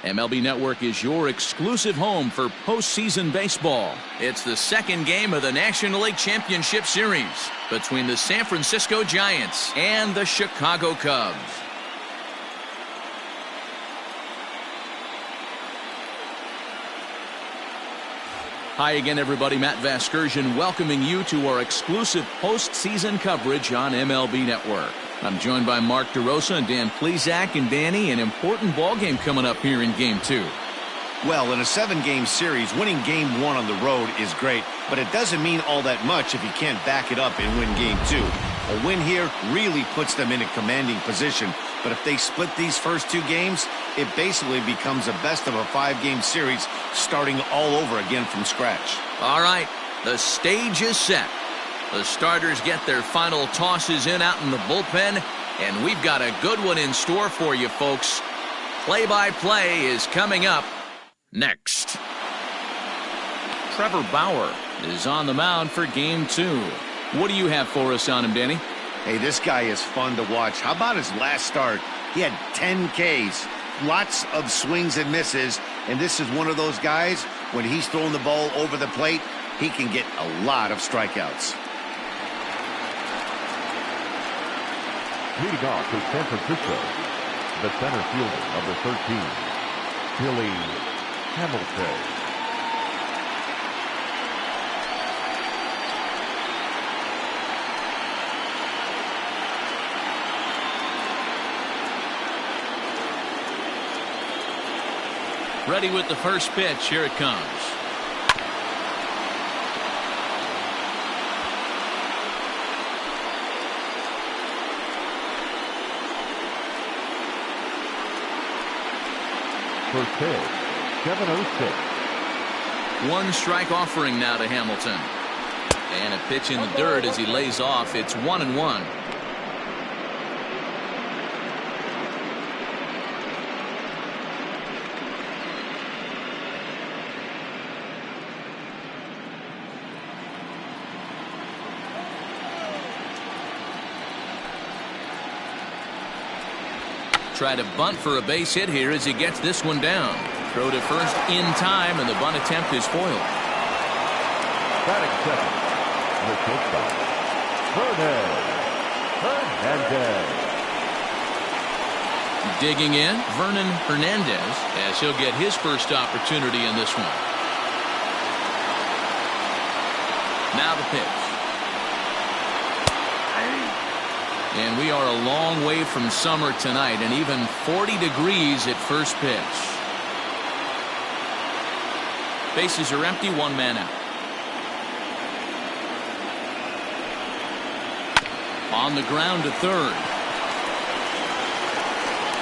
MLB Network is your exclusive home for postseason baseball. It's the second game of the National League Championship Series between the San Francisco Giants and the Chicago Cubs. Hi again, everybody. Matt Vasgersian welcoming you to our exclusive postseason coverage on MLB Network. I'm joined by Mark DeRosa and Dan Plesac. And Danny, an important ball game coming up here in Game 2. Well, in a 7-game series, winning Game 1 on the road is great, but it doesn't mean all that much if you can't back it up and win Game 2. A win here really puts them in a commanding position, but if they split these first 2 games, it basically becomes a best of a 5-game series starting all over again from scratch. All right, the stage is set. The starters get their final tosses in out in the bullpen, and we've got a good one in store for you, folks. Play-by-play is coming up next. Trevor Bauer is on the mound for Game 2. What do you have for us on him, Danny? Hey, this guy is fun to watch. How about his last start? He had 10 Ks, lots of swings and misses, and this is one of those guys, when he's throwing the ball over the plate, he can get a lot of strikeouts. Leading off is San Francisco, the center fielder, number 13, Billy Hamilton. Ready with the first pitch. Here it comes. First pitch, 7-0-6. 1 strike offering now to Hamilton. And a pitch in the dirt as he lays off. It's 1-1. Try to bunt for a base hit here as he gets this one down. Throw to first in time, and the bunt attempt is foiled. Batting second, the shortstop, Hernandez. Digging in, Vernon Hernandez, as he'll get his first opportunity in this one. Now the pitch. And we are a long way from summer tonight, and even 40 degrees at first pitch. Bases are empty, 1 man out. On the ground to third.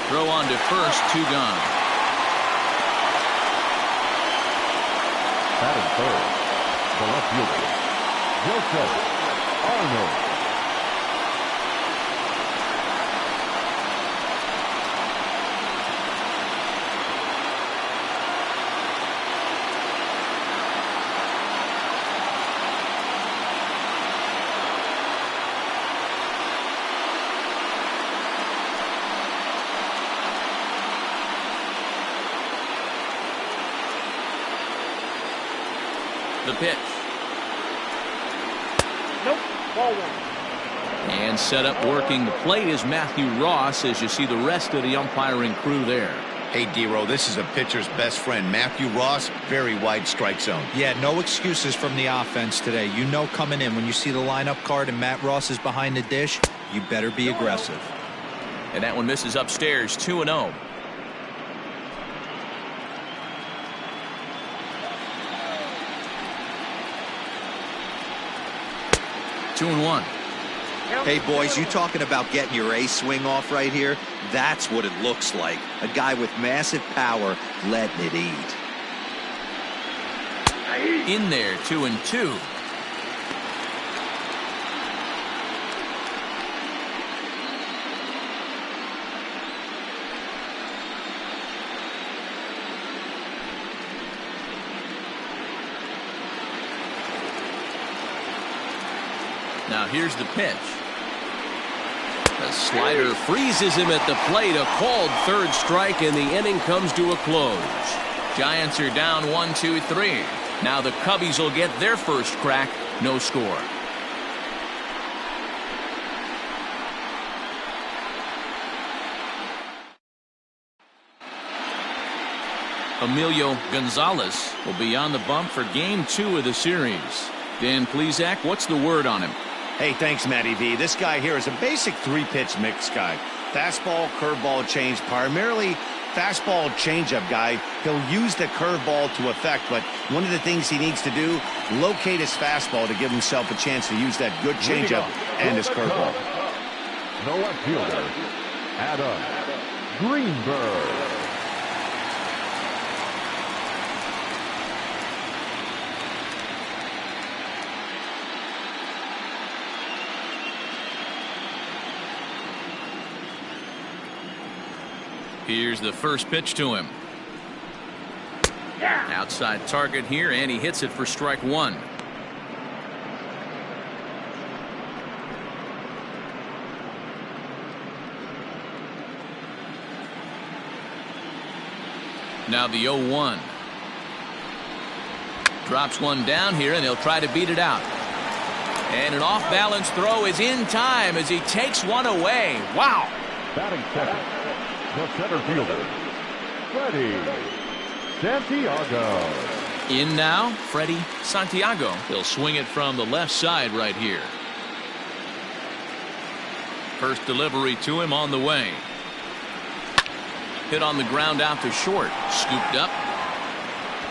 Throw on to first, 2 gone. Batting third, the left fielder, Joseph Arnold. The pitch. Nope, ball 1. And set up working the plate is Matthew Ross as you see the rest of the umpiring crew there. Hey, D-Row, this is a pitcher's best friend, Matthew Ross, very wide strike zone. Yeah, no excuses from the offense today. You know coming in when you see the lineup card and Matt Ross is behind the dish, you better be aggressive. And that one misses upstairs, 2-0. Two and 1. Hey, boys, you talking about getting your A swing off right here? That's what it looks like. A guy with massive power letting it eat. In there, 2-2. Now here's the pitch. The slider freezes him at the plate. A called third strike, and the inning comes to a close. Giants are down 1-2-3. Now the Cubbies will get their first crack. No score. Emilio Gonzalez will be on the bump for game 2 of the series. Dan Plesac, what's the word on him? Hey, thanks, Matty V. This guy here is a basic 3-pitch mix guy. Fastball, curveball, change, primarily fastball changeup guy. He'll use the curveball to effect, but one of the things he needs to do, locate his fastball to give himself a chance to use that good changeup and his curveball. The left fielder, Adam Greenberg. Here's the first pitch to him. Outside target here, and he hits it for strike 1. Now the 0-1. Drops one down here, and they'll try to beat it out. And an off-balance throw is in time as he takes one away. Wow. Batting second, the center fielder, Freddie Santiago. In now, Freddie Santiago. He'll swing it from the left side right here. First delivery to him on the way. Hit on the ground out to short. Scooped up.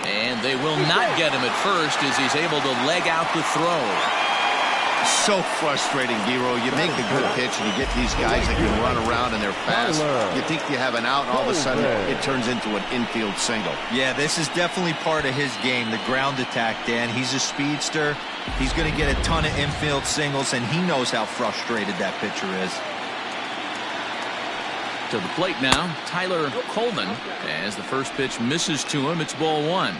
And they will not get him at first as he's able to leg out the throw. So frustrating, Giro. You make the good pitch and you get these guys that can run around and they're fast. You think you have an out, and all of a sudden it turns into an infield single. Yeah, this is definitely part of his game, the ground attack, Dan. He's a speedster. He's going to get a ton of infield singles, and he knows how frustrated that pitcher is. To the plate now, Tyler Coleman. As the first pitch misses to him, it's ball 1.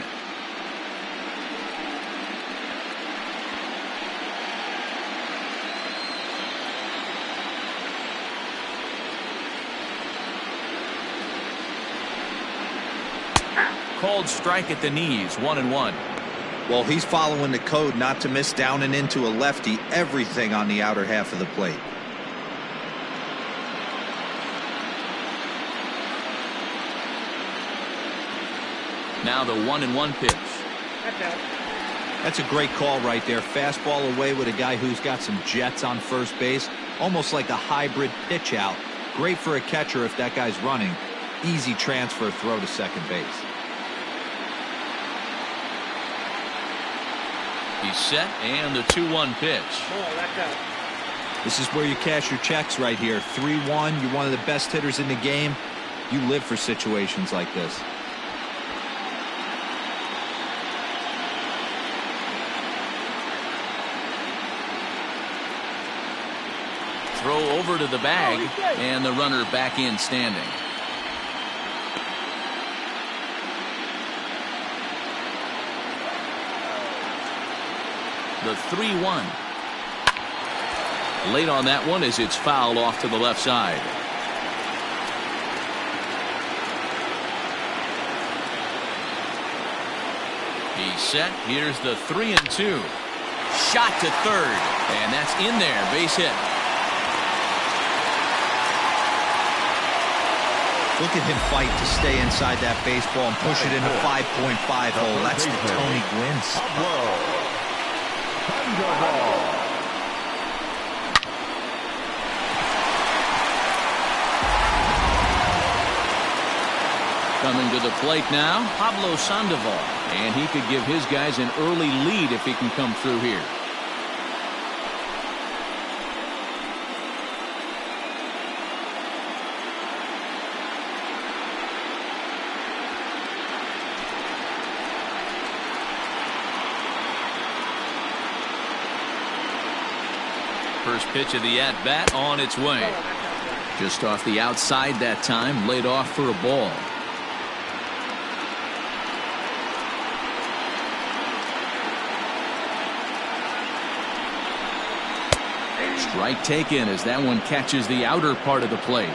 Called strike at the knees, 1-1. Well, he's following the code not to miss down and into a lefty. Everything on the outer half of the plate. Now the 1-1 pitch. That's a great call right there. Fastball away with a guy who's got some jets on first base. Almost like a hybrid pitch out. Great for a catcher if that guy's running. Easy transfer throw to second base. He's set, and the 2-1 pitch. This is where you cash your checks right here. 3-1. You're one of the best hitters in the game. You live for situations like this. Throw over to the bag, and the runner back in standing. The 3-1. Late on that one as it's fouled off to the left side. He's set. Here's the 3-2. Shot to third, and that's in there. Base hit. Look at him fight to stay inside that baseball and push it into 5.5 hole. That's the Tony Gwynn. Coming to the plate now, Pablo Sandoval. And he could give his guys an early lead if he can come through here. First pitch of the at-bat on its way. Just off the outside that time, laid off for a ball. Strike taken as that one catches the outer part of the plate.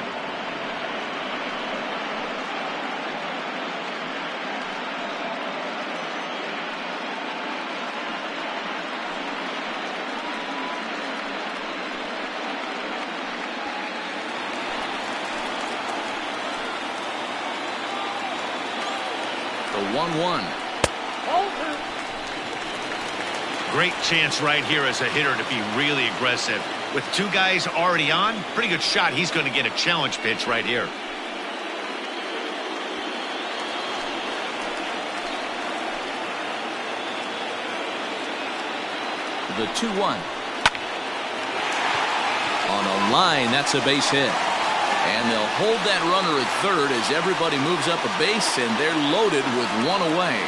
The 1-1. Great chance right here as a hitter to be really aggressive. With two guys already on, pretty good shot. He's going to get a challenge pitch right here. The 2-1. On a line, that's a base hit. And they'll hold that runner at third as everybody moves up a base, and they're loaded with one away.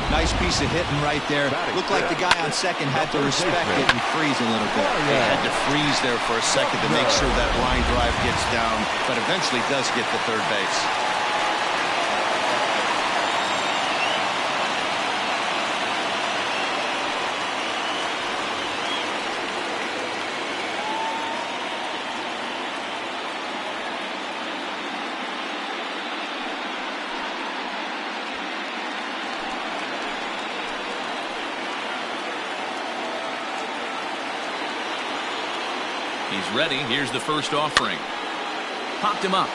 Nice piece of hitting right there. Looked like the guy on second had to respect it and freeze a little bit. He had to freeze there for a second to make sure that line drive gets down, but eventually does get to third base. He's ready. Here's the first offering. Popped him up.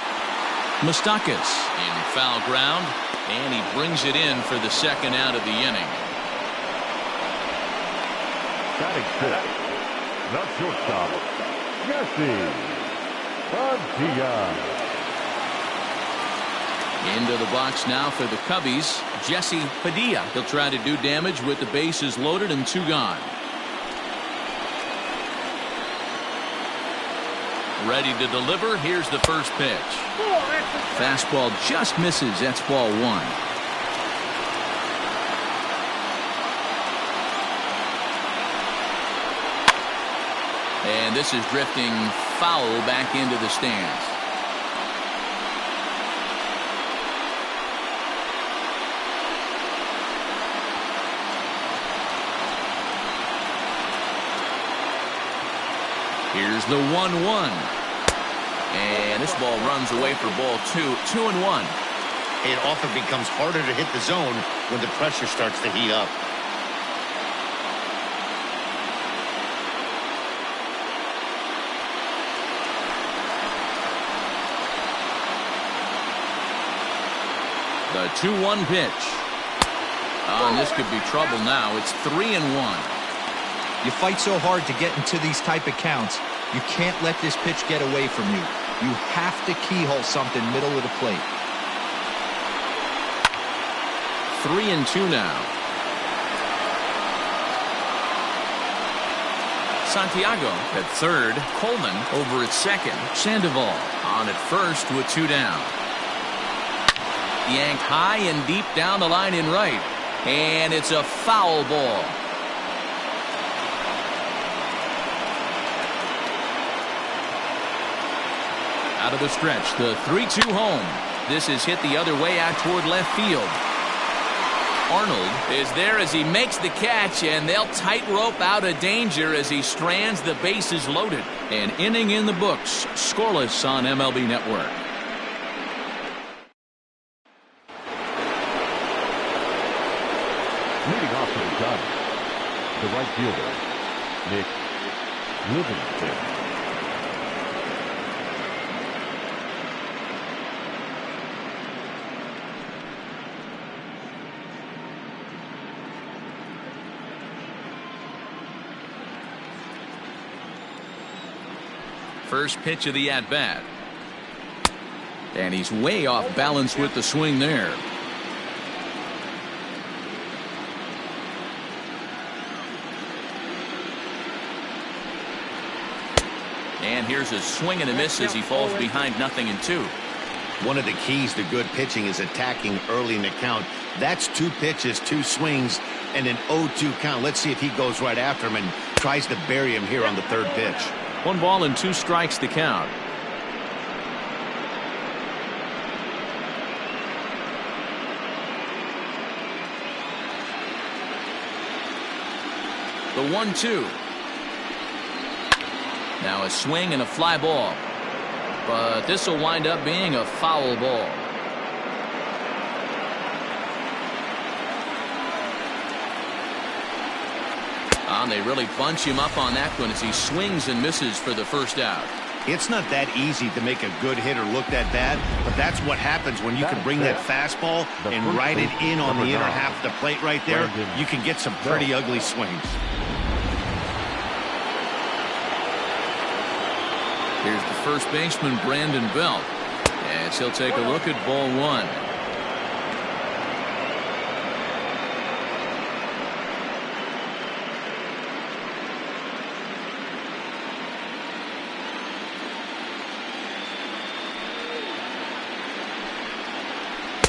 Moustakas in foul ground, and he brings it in for the second out of the inning. Batting fifth, the shortstop, Jesse Padilla. Into the box now for the Cubbies, Jesse Padilla. He'll try to do damage with the bases loaded and two gone. Ready to deliver. Here's the first pitch. Fastball just misses. That's ball one. And this is drifting foul back into the stands. Here's the 1-1. And this ball runs away for ball two. 2-1. It often becomes harder to hit the zone when the pressure starts to heat up. The 2-1 pitch. Oh, and this could be trouble now. It's 3-1. You fight so hard to get into these type of counts. You can't let this pitch get away from you. You have to keyhole something middle of the plate. 3-2 now. Santiago at third. Coleman over at second. Sandoval on at first with two down. Yanked high and deep down the line in right. And it's a foul ball. Out of the stretch, the 3-2 home. This is hit the other way out toward left field. Arnold is there as he makes the catch, and they'll tightrope out of danger as he strands the bases loaded. An inning in the books, scoreless on MLB Network. Leading off to the Dodgers, the right fielder, Nick Livingston. First pitch of the at-bat. And he's way off balance with the swing there. And here's a swing and a miss as he falls behind 0-2. One of the keys to good pitching is attacking early in the count. That's two pitches, two swings, and an 0-2 count. Let's see if he goes right after him and tries to bury him here on the third pitch. 1 ball and 2 strikes to count. The 1-2. Now a swing and a fly ball. But this will wind up being a foul ball. And they really bunch him up on that one as he swings and misses for the first out. It's not that easy to make a good hitter look that bad, but that's what happens when you can bring that fastball and ride it in on the inner half of the plate right there. You can get some pretty ugly swings. Here's the first baseman, Brandon Belt, as he'll take a look at ball one.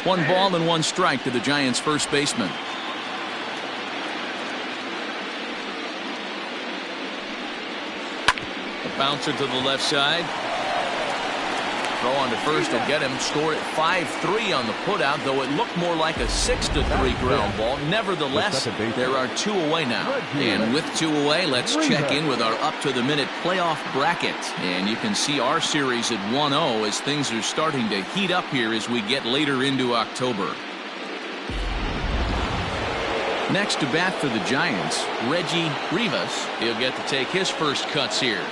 One ball and one strike to the Giants' first baseman. A bouncer to the left side. Throw on to first will get him. Score at 5-3 on the putout, though it looked more like a 6-3 ground ball. Nevertheless, there are two away now. And with two away, let's check in with our up-to-the-minute playoff bracket. And you can see our series at 1-0 as things are starting to heat up here as we get later into October. Next to bat for the Giants, Reggie Rivas. He'll get to take his first cuts here.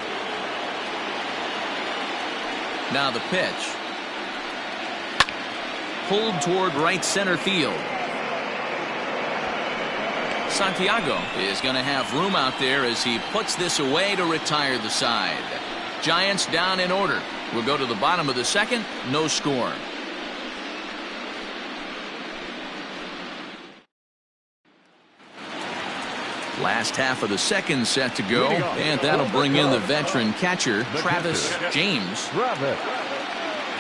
Now the pitch. Pulled toward right center field. Santiago is going to have room out there as he puts this away to retire the side. Giants down in order. We'll go to the bottom of the second. No score. Last half of the second set to go, and that'll bring in the veteran catcher, Travis James.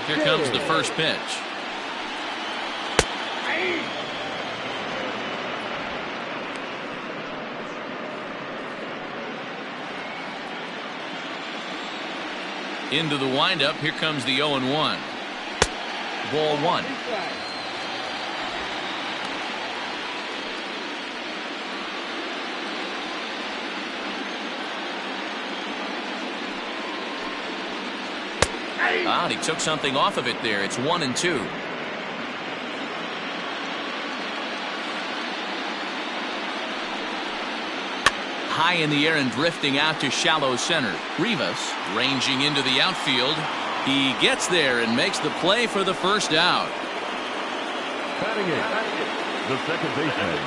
Here comes the first pitch. Into the windup, here comes the 0-1. Ball one. Ah, he took something off of it there. It's 1-2. High in the air and drifting out to shallow center. Rivas ranging into the outfield. He gets there and makes the play for the first out. Batting it, the second baseman,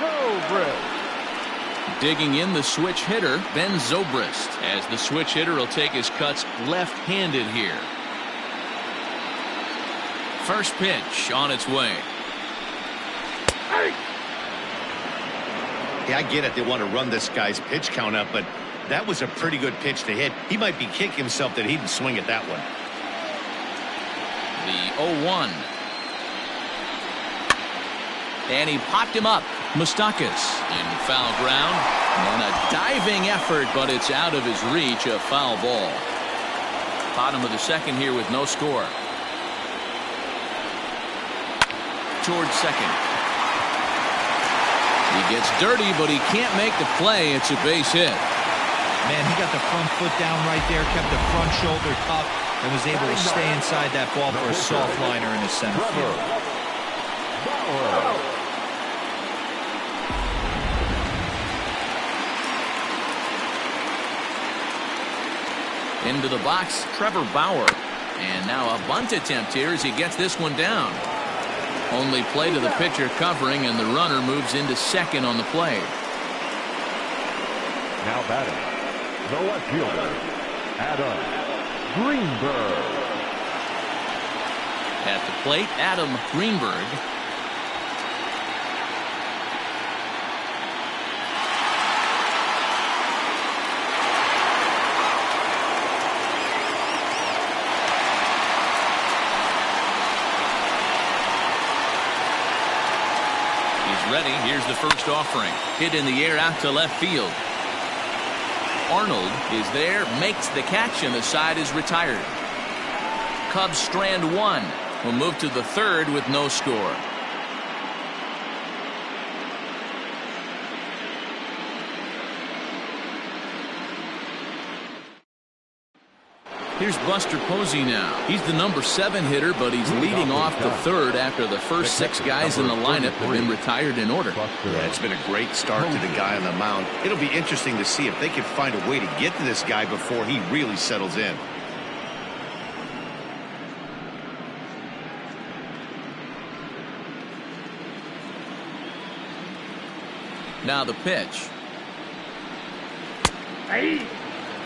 Zobrist. Digging in the switch hitter, Ben Zobrist, as the switch hitter will take his cuts left-handed here. First pitch on its way. Yeah, I get it. They want to run this guy's pitch count up, but that was a pretty good pitch to hit. He might be kicking himself that he didn't swing at that one. The 0-1. And he popped him up. Moustakas in foul ground. And a diving effort, but it's out of his reach. A foul ball. Bottom of the second here with no score. Towards second. He gets dirty, but he can't make the play. It's a base hit. Man, he got the front foot down right there, kept the front shoulder up, and was able to stay inside that ball for a soft liner in his center field. Into the box, Trevor Bauer. And now a bunt attempt here as he gets this one down. Only play to the pitcher covering, and the runner moves into second on the play. Now batting, the left fielder, Adam Greenberg. At the plate, Adam Greenberg. Ready. Here's the first offering. Hit in the air out to left field. Arnold is there, makes the catch, and the side is retired. Cubs strand one. Will move to the third with no score. Here's Buster Posey now. He's the number 7 hitter, but he's leading off the third after the first 6 guys in the lineup have been retired in order. Yeah, it's been a great start to the guy on the mound. It'll be interesting to see if they can find a way to get to this guy before he really settles in. Now the pitch.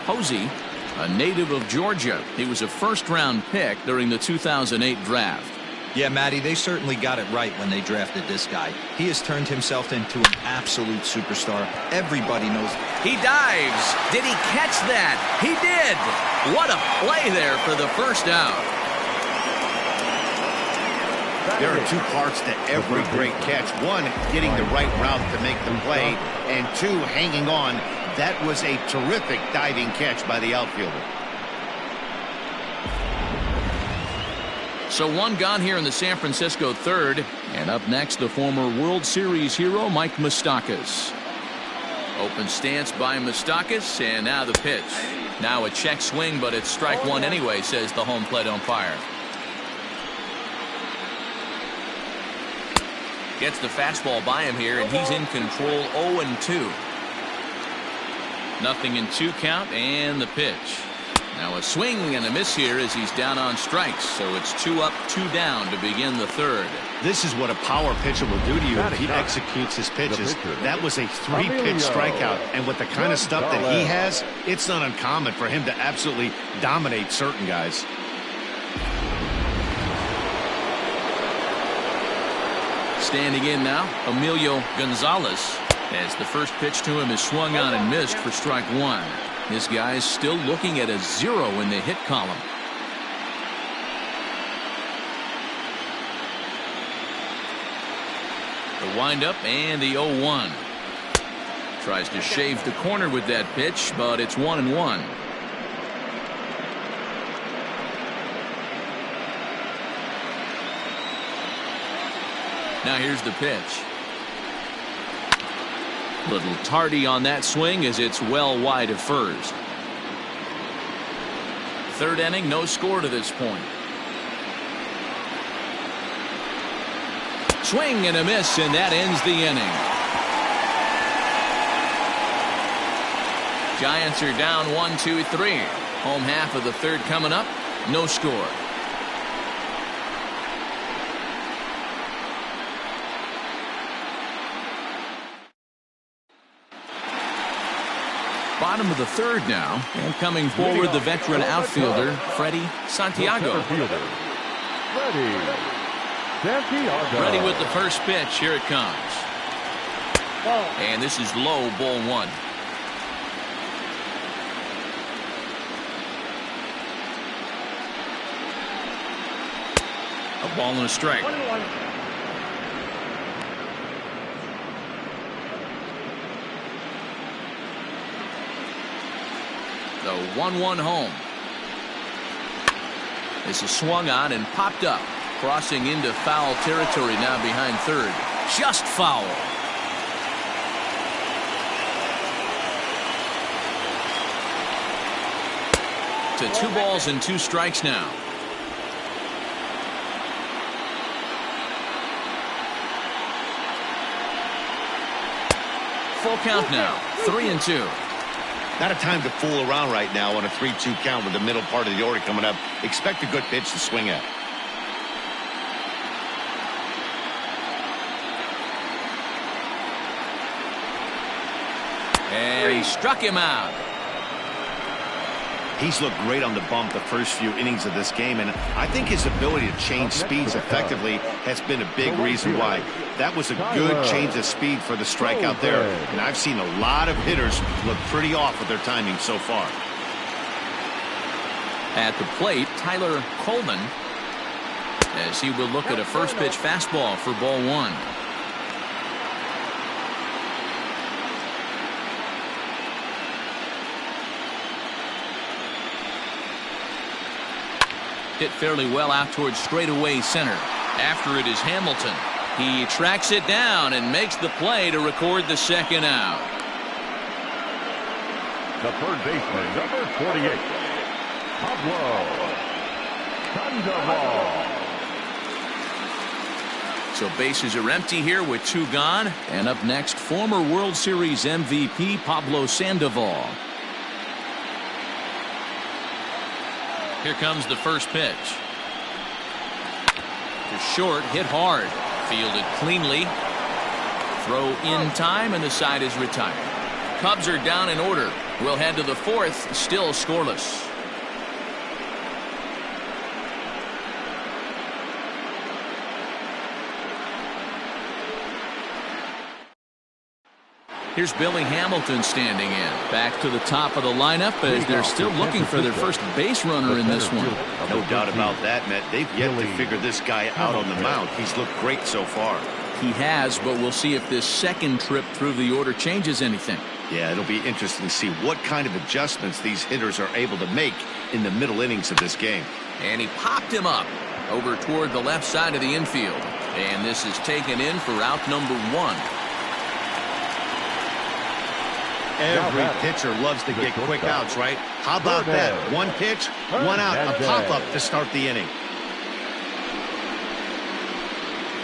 Posey, a native of Georgia. He was a first-round pick during the 2008 draft. Yeah, Matty, they certainly got it right when they drafted this guy. He has turned himself into an absolute superstar. Everybody knows. He dives. Did he catch that? He did. What a play there for the first out. There are 2 parts to every great catch. 1, getting the right route to make the play, and 2, hanging on. That was a terrific diving catch by the outfielder. So 1 gone here in the San Francisco third. And up next, the former World Series hero, Mike Moustakas. Open stance by Moustakas, and now the pitch. Now a check swing, but it's strike 1 anyway, says the home plate umpire. Gets the fastball by him here, and he's in control. 0-2. Nothing in 2 count, and the pitch. Now a swing and a miss here as he's down on strikes. So it's 2 up, 2 down to begin the third. This is what a power pitcher will do to you if he executes his pitches. That was a 3-pitch strikeout, and with the kind of stuff that he has, it's not uncommon for him to absolutely dominate certain guys. Standing in now, Emilio Gonzalez, as the first pitch to him is swung on and missed for strike 1. This guy's still looking at a 0 in the hit column. The windup and the 0-1. Tries to shave the corner with that pitch, but it's 1-1. Now here's the pitch. Little tardy on that swing as it's well wide of first. Third inning, no score to this point. Swing and a miss, and that ends the inning. Giants are down 1-2-3. Home half of the third coming up. No score. Bottom of the third now, and coming forward the veteran outfielder Freddie Santiago. Ready with the first pitch. Here it comes. And this is low, ball 1. A ball and a strike. The 1-1 home. This is swung on and popped up. Crossing into foul territory now behind third. Just foul. To 2 balls and 2 strikes now. Full count now. 3-2. Not a time to fool around right now on a 3-2 count with the middle part of the order coming up. Expect a good pitch to swing at. And he struck him out. He's looked great on the bump the first few innings of this game, and I think his ability to change speeds effectively has been a big reason why. That was a good change of speed for the strikeout there, and I've seen a lot of hitters look pretty off with their timing so far. At the plate, Tyler Coleman, as he will look at a first pitch fastball for ball 1. Hit fairly well out towards straightaway center. After it is Hamilton. He tracks it down and makes the play to record the second out. The third baseman, number 48. So bases are empty here with 2 gone. And up next, former World Series MVP Pablo Sandoval. Here comes the first pitch. To short, hit hard. Fielded cleanly. Throw in time, and the side is retired. Cubs are down in order. We'll head to the 4th, still scoreless. Here's Billy Hamilton standing in. Back to the top of the lineup as they're still looking for their first base runner in this one. No doubt about that, Matt. They've yet to figure this guy out on the mound. He's looked great so far. He has, but we'll see if this second trip through the order changes anything. Yeah, it'll be interesting to see what kind of adjustments these hitters are able to make in the middle innings of this game. And he popped him up over toward the left side of the infield. And this is taken in for out number 1. Every pitcher loves to get quick outs, right? How about that? 1 pitch, 1 out, a pop-up to start the inning.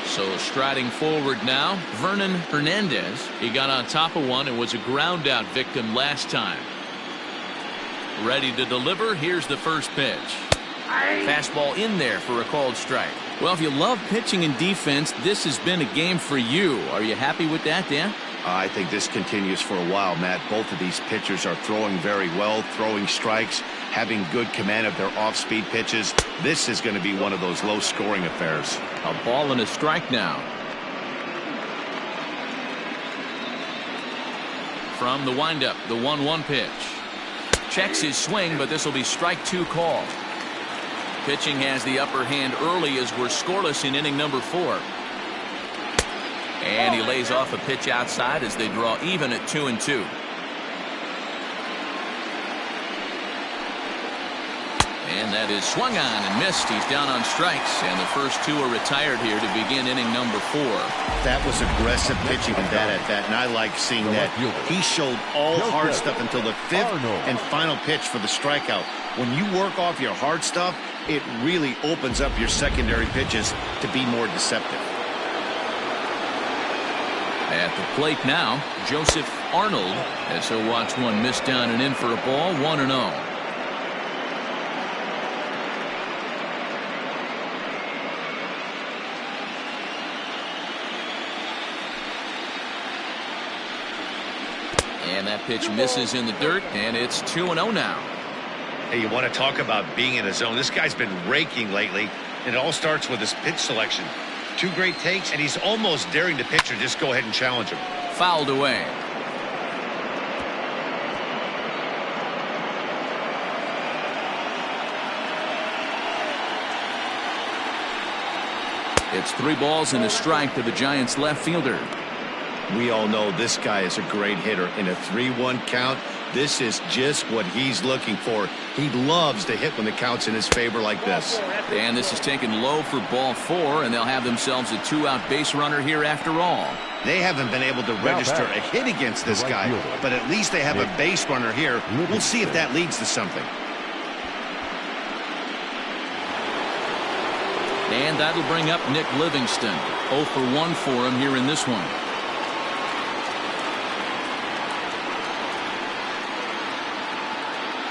So striding forward now, Vernon Hernandez. He got on top of one and was a ground out victim last time. Ready to deliver. Here's the first pitch. Fastball in there for a called strike. Well, if you love pitching and defense, this has been a game for you. Are you happy with that, Dan? I think this continues for a while, Matt. Both of these pitchers are throwing very well, throwing strikes, having good command of their off-speed pitches. This is going to be one of those low-scoring affairs. A ball and a strike now. From the windup, the 1-1 pitch. Checks his swing, but this will be strike 2 call. Pitching has the upper hand early as we're scoreless in inning number 4. And he lays off a pitch outside as they draw even at 2-2. And that is swung on and missed. He's down on strikes, and the first 2 are retired here to begin inning number 4. That was aggressive pitching in that at bat, and I like seeing that. He showed all hard stuff until the 5th and final pitch for the strikeout. When you work off your hard stuff, it really opens up your secondary pitches to be more deceptive. At the plate now, Joseph Arnold, as he'll watch one miss down and in for a ball, 1-0. And that pitch misses in the dirt, and it's 2-0 now. Hey, you want to talk about being in a zone? This guy's been raking lately, and it all starts with his pitch selection. 2 great takes, and he's almost daring the pitcher just go ahead and challenge him. Fouled away. It's 3 balls and a strike to the Giants left fielder. We all know this guy is a great hitter. In a 3-1 count, this is just what he's looking for. He loves to hit when the count's in his favor like this. And this is taken low for ball 4, and they'll have themselves a 2-out base runner here after all. They haven't been able to register a hit against this guy, but at least they have a base runner here. We'll see if that leads to something. And that'll bring up Nick Livingston. 0 for 1 for him here in this one.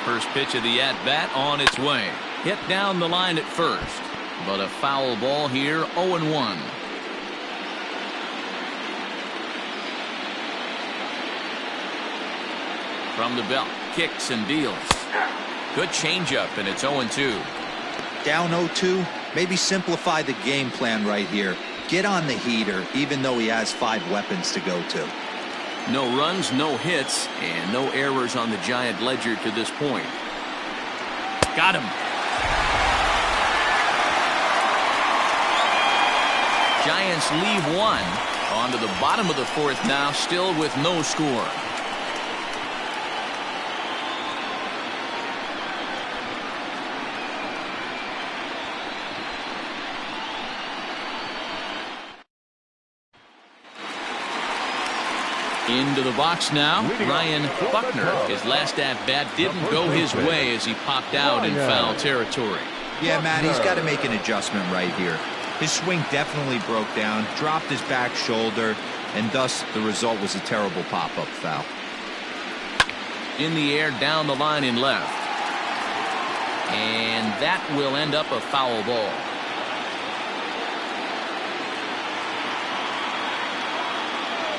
First pitch of the at-bat on its way. Hit down the line at first. But a foul ball here, 0-1. From the belt, kicks and deals. Good changeup, and it's 0-2. Down 0-2, maybe simplify the game plan right here. Get on the heater, even though he has 5 weapons to go to. No runs, no hits, and no errors on the Giant ledger to this point. Got him. Giants leave 1. On to the bottom of the 4th now, still with no score. Into the box now, Ryan Buckner. His last at-bat didn't go his way as he popped out in foul territory. Yeah, Matt, he's got to make an adjustment right here. His swing definitely broke down, dropped his back shoulder, and thus the result was a terrible pop-up foul. In the air, down the line in left. And that will end up a foul ball.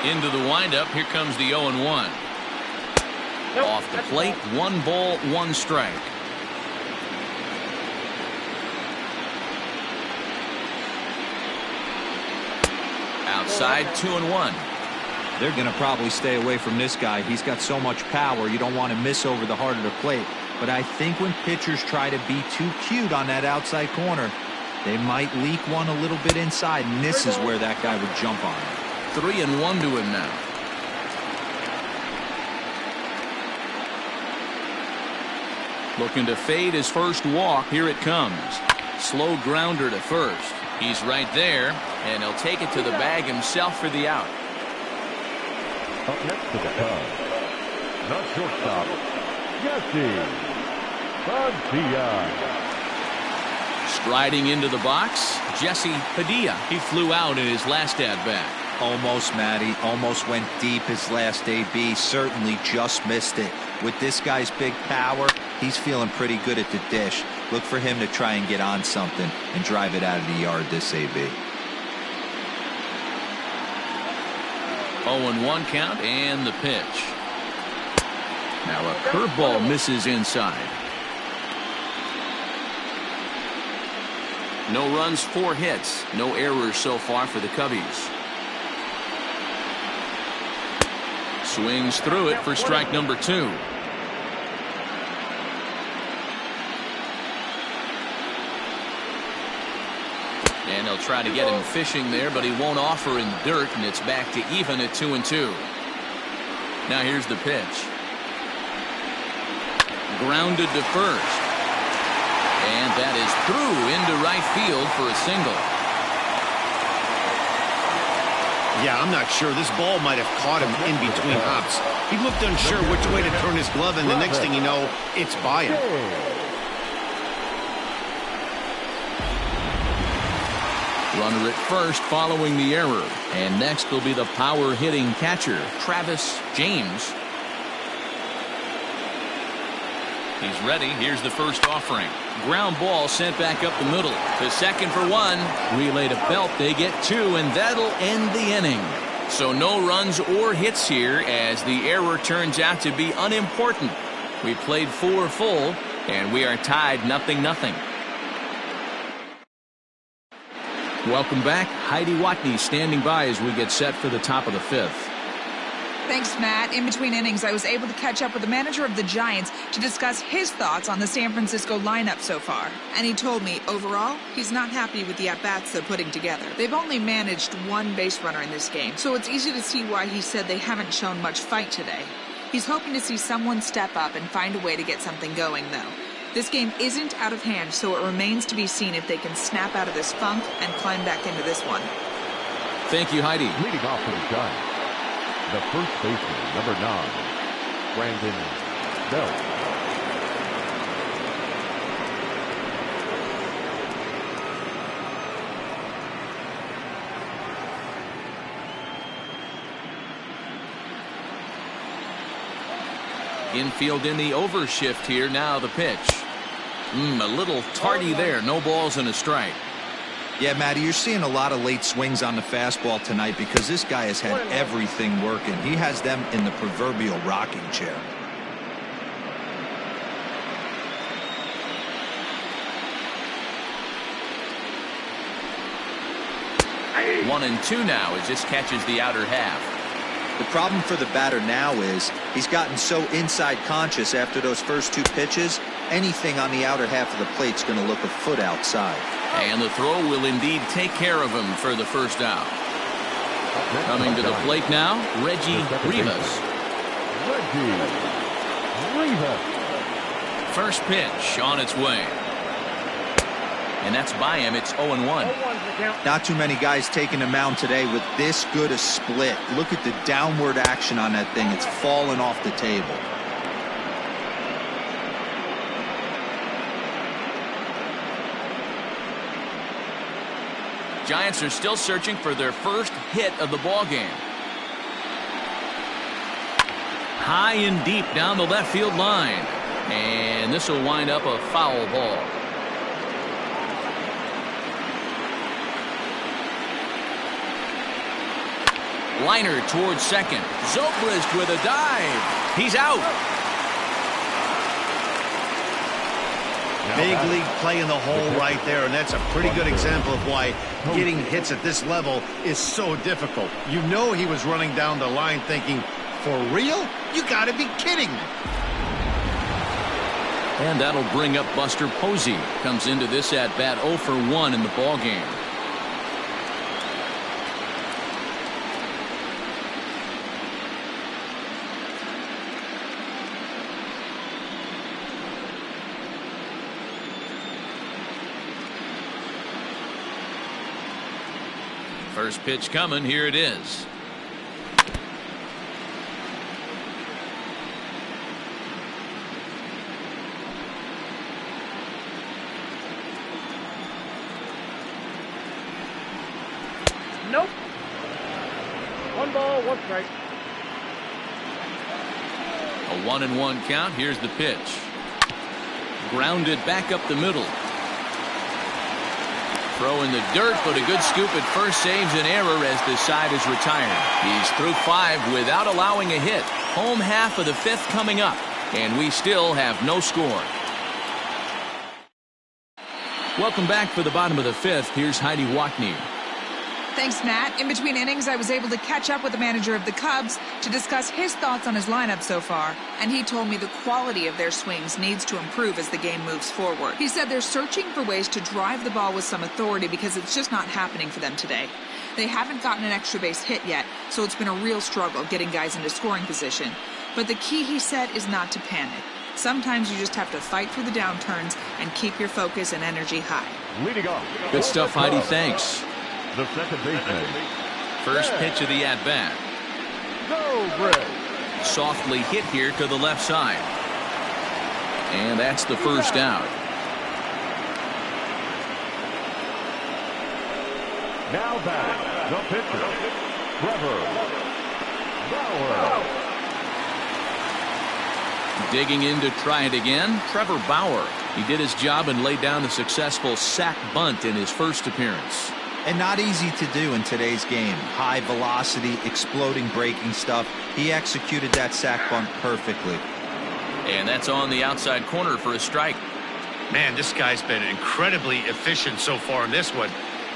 Into the windup, here comes the 0-1. Off the plate, 1 ball, 1 strike. Outside, 2-1. They're going to probably stay away from this guy. He's got so much power, you don't want to miss over the heart of the plate. But I think when pitchers try to be too cute on that outside corner, they might leak one a little bit inside, and this is where that guy would jump on it. 3-1 to him now. Looking to fade his first walk. Here it comes. Slow grounder to first. He's right there, and he'll take it to the bag himself for the out. Up next to the Cubs, the shortstop, Jesse-Padilla. Striding into the box, Jesse Padilla. He flew out in his last at-bat. Almost, Matty. Almost went deep his last AB. Certainly just missed it. With this guy's big power, he's feeling pretty good at the dish. Look for him to try and get on something and drive it out of the yard this AB. 0-1 count and the pitch. Now a curveball misses inside. No runs, 4 hits. No errors so far for the Cubbies. Swings through it for strike number 2. And he'll try to get him fishing there, but he won't offer in the dirt, and it's back to even at 2-2. Now here's the pitch. Grounded to first. And that is through into right field for a single. Yeah, I'm not sure. This ball might have caught him in between hops. He looked unsure which way to turn his glove, and the next thing you know, it's by him. Runner at first following the error. And next will be the power-hitting catcher, Travis James. He's ready. Here's the first offering. Ground ball sent back up the middle. To second for 1. Relay to Belt. They get 2, and that'll end the inning. So no runs or hits here as the error turns out to be unimportant. We played 4 full, and we are tied 0-0. Welcome back. Heidi Watney standing by as we get set for the top of the 5th. Thanks, Matt. In between innings, I was able to catch up with the manager of the Giants to discuss his thoughts on the San Francisco lineup so far. And he told me, overall, he's not happy with the at-bats they're putting together. They've only managed 1 base runner in this game, so it's easy to see why he said they haven't shown much fight today. He's hoping to see someone step up and find a way to get something going, though. This game isn't out of hand, so it remains to be seen if they can snap out of this funk and climb back into this one. Thank you, Heidi. Leading off for the Giants, the first baseman, number 9, Brandon Belt. Infield in the overshift here. Now the pitch. A little tardy there. No balls and a strike. Yeah, Matty, you're seeing a lot of late swings on the fastball tonight because this guy has had everything working. He has them in the proverbial rocking chair. One and 2 now as this catches the outer half. The problem for the batter now is he's gotten so inside conscious after those first 2 pitches, anything on the outer half of the plate's going to look a foot outside. And the throw will indeed take care of him for the first out. Coming to the plate now, Reggie Rivas. First pitch on its way. And that's by him. It's 0-1. Not too many guys taking the mound today with this good a split. Look at the downward action on that thing. It's falling off the table. Giants are still searching for their first hit of the ball game. High and deep down the left field line. And this will wind up a foul ball. Liner towards second. Zobrist with a dive. He's out. Big league play in the hole right there, and that's a pretty good example of why getting hits at this level is so difficult. You know he was running down the line thinking, for real? You got to be kidding me. And that'll bring up Buster Posey. Comes into this at bat 0 for 1 in the ball game. First pitch coming. Here it is. Nope. 1 ball, 1 strike. A 1-1 count. Here's the pitch. Grounded back up the middle. Throw in the dirt, but a good scoop at first saves an error as the side is retired. He's through 5 without allowing a hit. Home half of the 5th coming up, and we still have no score. Welcome back for the bottom of the 5th. Here's Heidi Watney. Thanks, Matt. In between innings, I was able to catch up with the manager of the Cubs to discuss his thoughts on his lineup so far. And he told me the quality of their swings needs to improve as the game moves forward. He said they're searching for ways to drive the ball with some authority because it's just not happening for them today. They haven't gotten an extra base hit yet, so it's been a real struggle getting guys into scoring position. But the key, he said, is not to panic. Sometimes you just have to fight through the downturns and keep your focus and energy high. Leading off. Good stuff, Heidi. Thanks. The second baseman. First pitch of the at-bat. Softly hit here to the left side. And that's the first out. Now batting, the pitcher, Trevor Bauer. Digging in to try it again, Trevor Bauer. He did his job and laid down the successful sac bunt in his first appearance. And not easy to do in today's game. High velocity, exploding breaking stuff. He executed that sac bunt perfectly. And that's on the outside corner for a strike. Man, this guy's been incredibly efficient so far in this one.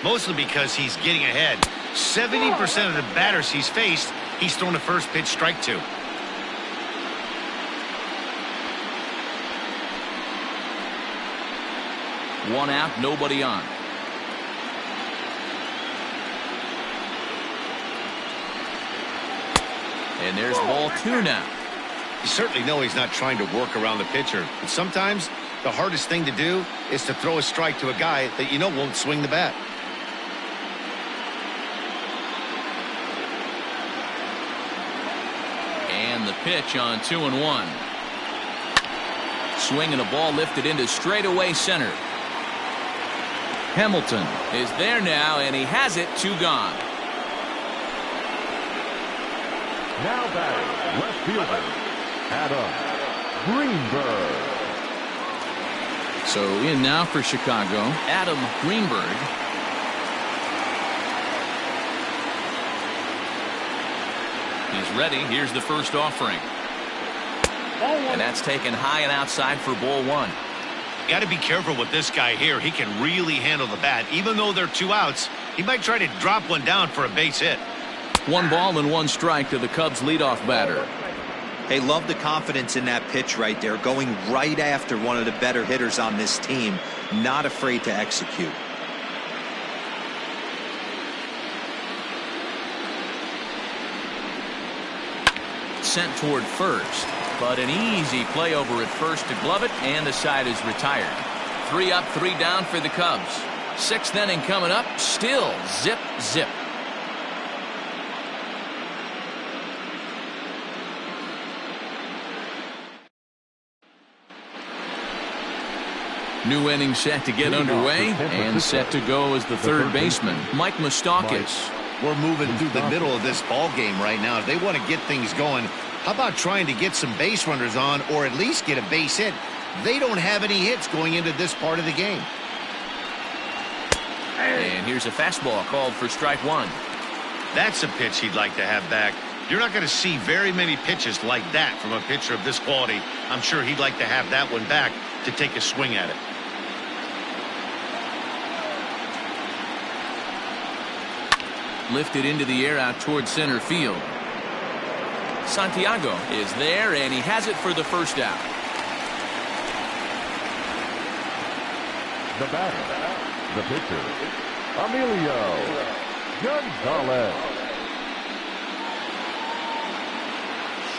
Mostly because he's getting ahead. 70% of the batters he's faced, he's thrown a first pitch strike to. One out, nobody on. And there's ball 2 now. You certainly know he's not trying to work around the pitcher. But sometimes the hardest thing to do is to throw a strike to a guy that you know won't swing the bat. And the pitch on 2-1. Swinging a ball lifted into straightaway center. Hamilton is there now, and he has it. 2 gone. Now batting, left fielder, Adam Greenberg. So in now for Chicago, Adam Greenberg. He's ready. Here's the first offering. And that's taken high and outside for ball 1. Got to be careful with this guy here. He can really handle the bat. Even though they're 2 outs, he might try to drop one down for a base hit. 1 ball and 1 strike to the Cubs leadoff batter. Hey, love the confidence in that pitch right there. Going right after one of the better hitters on this team. Not afraid to execute. Sent toward first, but an easy play over at first to glove it, and the side is retired. 3 up, 3 down for the Cubs. 6th inning coming up. Still zip, zip. New inning set to get underway, and set to go as the third baseman, Mike Moustakas. We're moving through the middle of this ball game right now. If they want to get things going, how about trying to get some base runners on, or at least get a base hit? They don't have any hits going into this part of the game. And here's a fastball called for strike 1. That's a pitch he'd like to have back. You're not going to see very many pitches like that from a pitcher of this quality. I'm sure he'd like to have that one back to take a swing at it. Lifted into the air out toward center field. Santiago is there, and he has it for the first out. The batter, the pitcher, Emilio Gonzalez.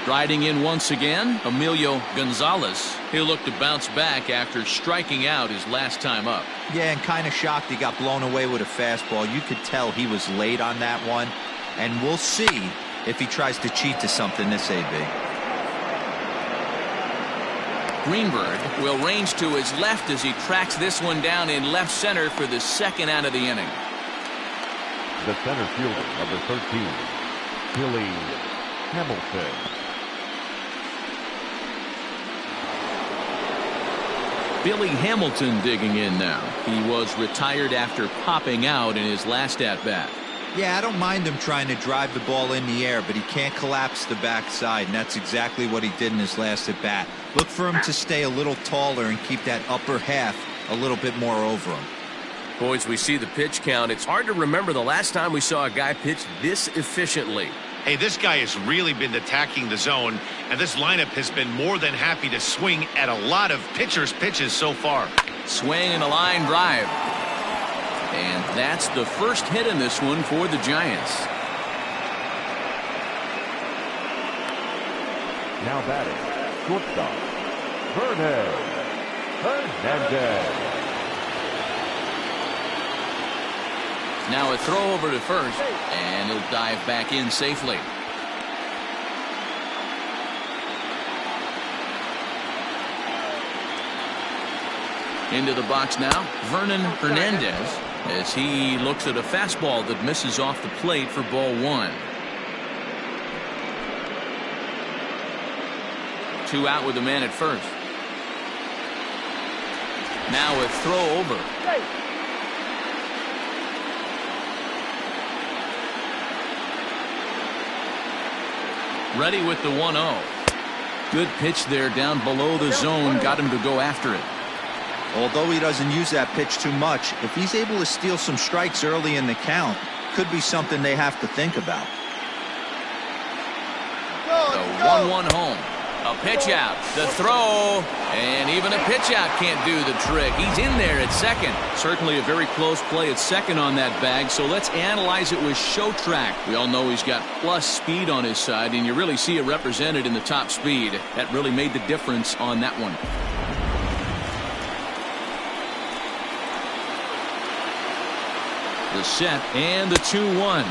Striding in once again, Emilio Gonzalez. He'll look to bounce back after striking out his last time up. Yeah, and kind of shocked he got blown away with a fastball. You could tell he was late on that one. And we'll see if he tries to cheat to something this AB. Greenberg will range to his left as he tracks this one down in left center for the second out of the inning. The center fielder, number 13, Billy Hamilton. Billy Hamilton digging in now. He was retired after popping out in his last at-bat. Yeah, I don't mind him trying to drive the ball in the air, but he can't collapse the backside, and that's exactly what he did in his last at-bat. Look for him to stay a little taller and keep that upper half a little bit more over him. Boys, we see the pitch count. It's hard to remember the last time we saw a guy pitch this efficiently. Hey, this guy has really been attacking the zone, and this lineup has been more than happy to swing at a lot of pitchers' pitches so far. Swing and a line drive. And that's the first hit in this one for the Giants. Now batting, shortstop, Vernon Hernandez. Now a throw over to first, and he'll dive back in safely. Into the box now, Vernon Hernandez, as he looks at a fastball that misses off the plate for ball 1. 2 out with a man at first. Now a throw over. Ready with the 1-0. Good pitch there down below the zone. Got him to go after it. Although he doesn't use that pitch too much, if he's able to steal some strikes early in the count, could be something they have to think about. The 1-1 home. A pitch out. The throw. And even a pitch out can't do the trick. He's in there at second. Certainly a very close play at second on that bag. So let's analyze it with show track. We all know he's got plus speed on his side, and you really see it represented in the top speed. That really made the difference on that one. The set and the 2-1.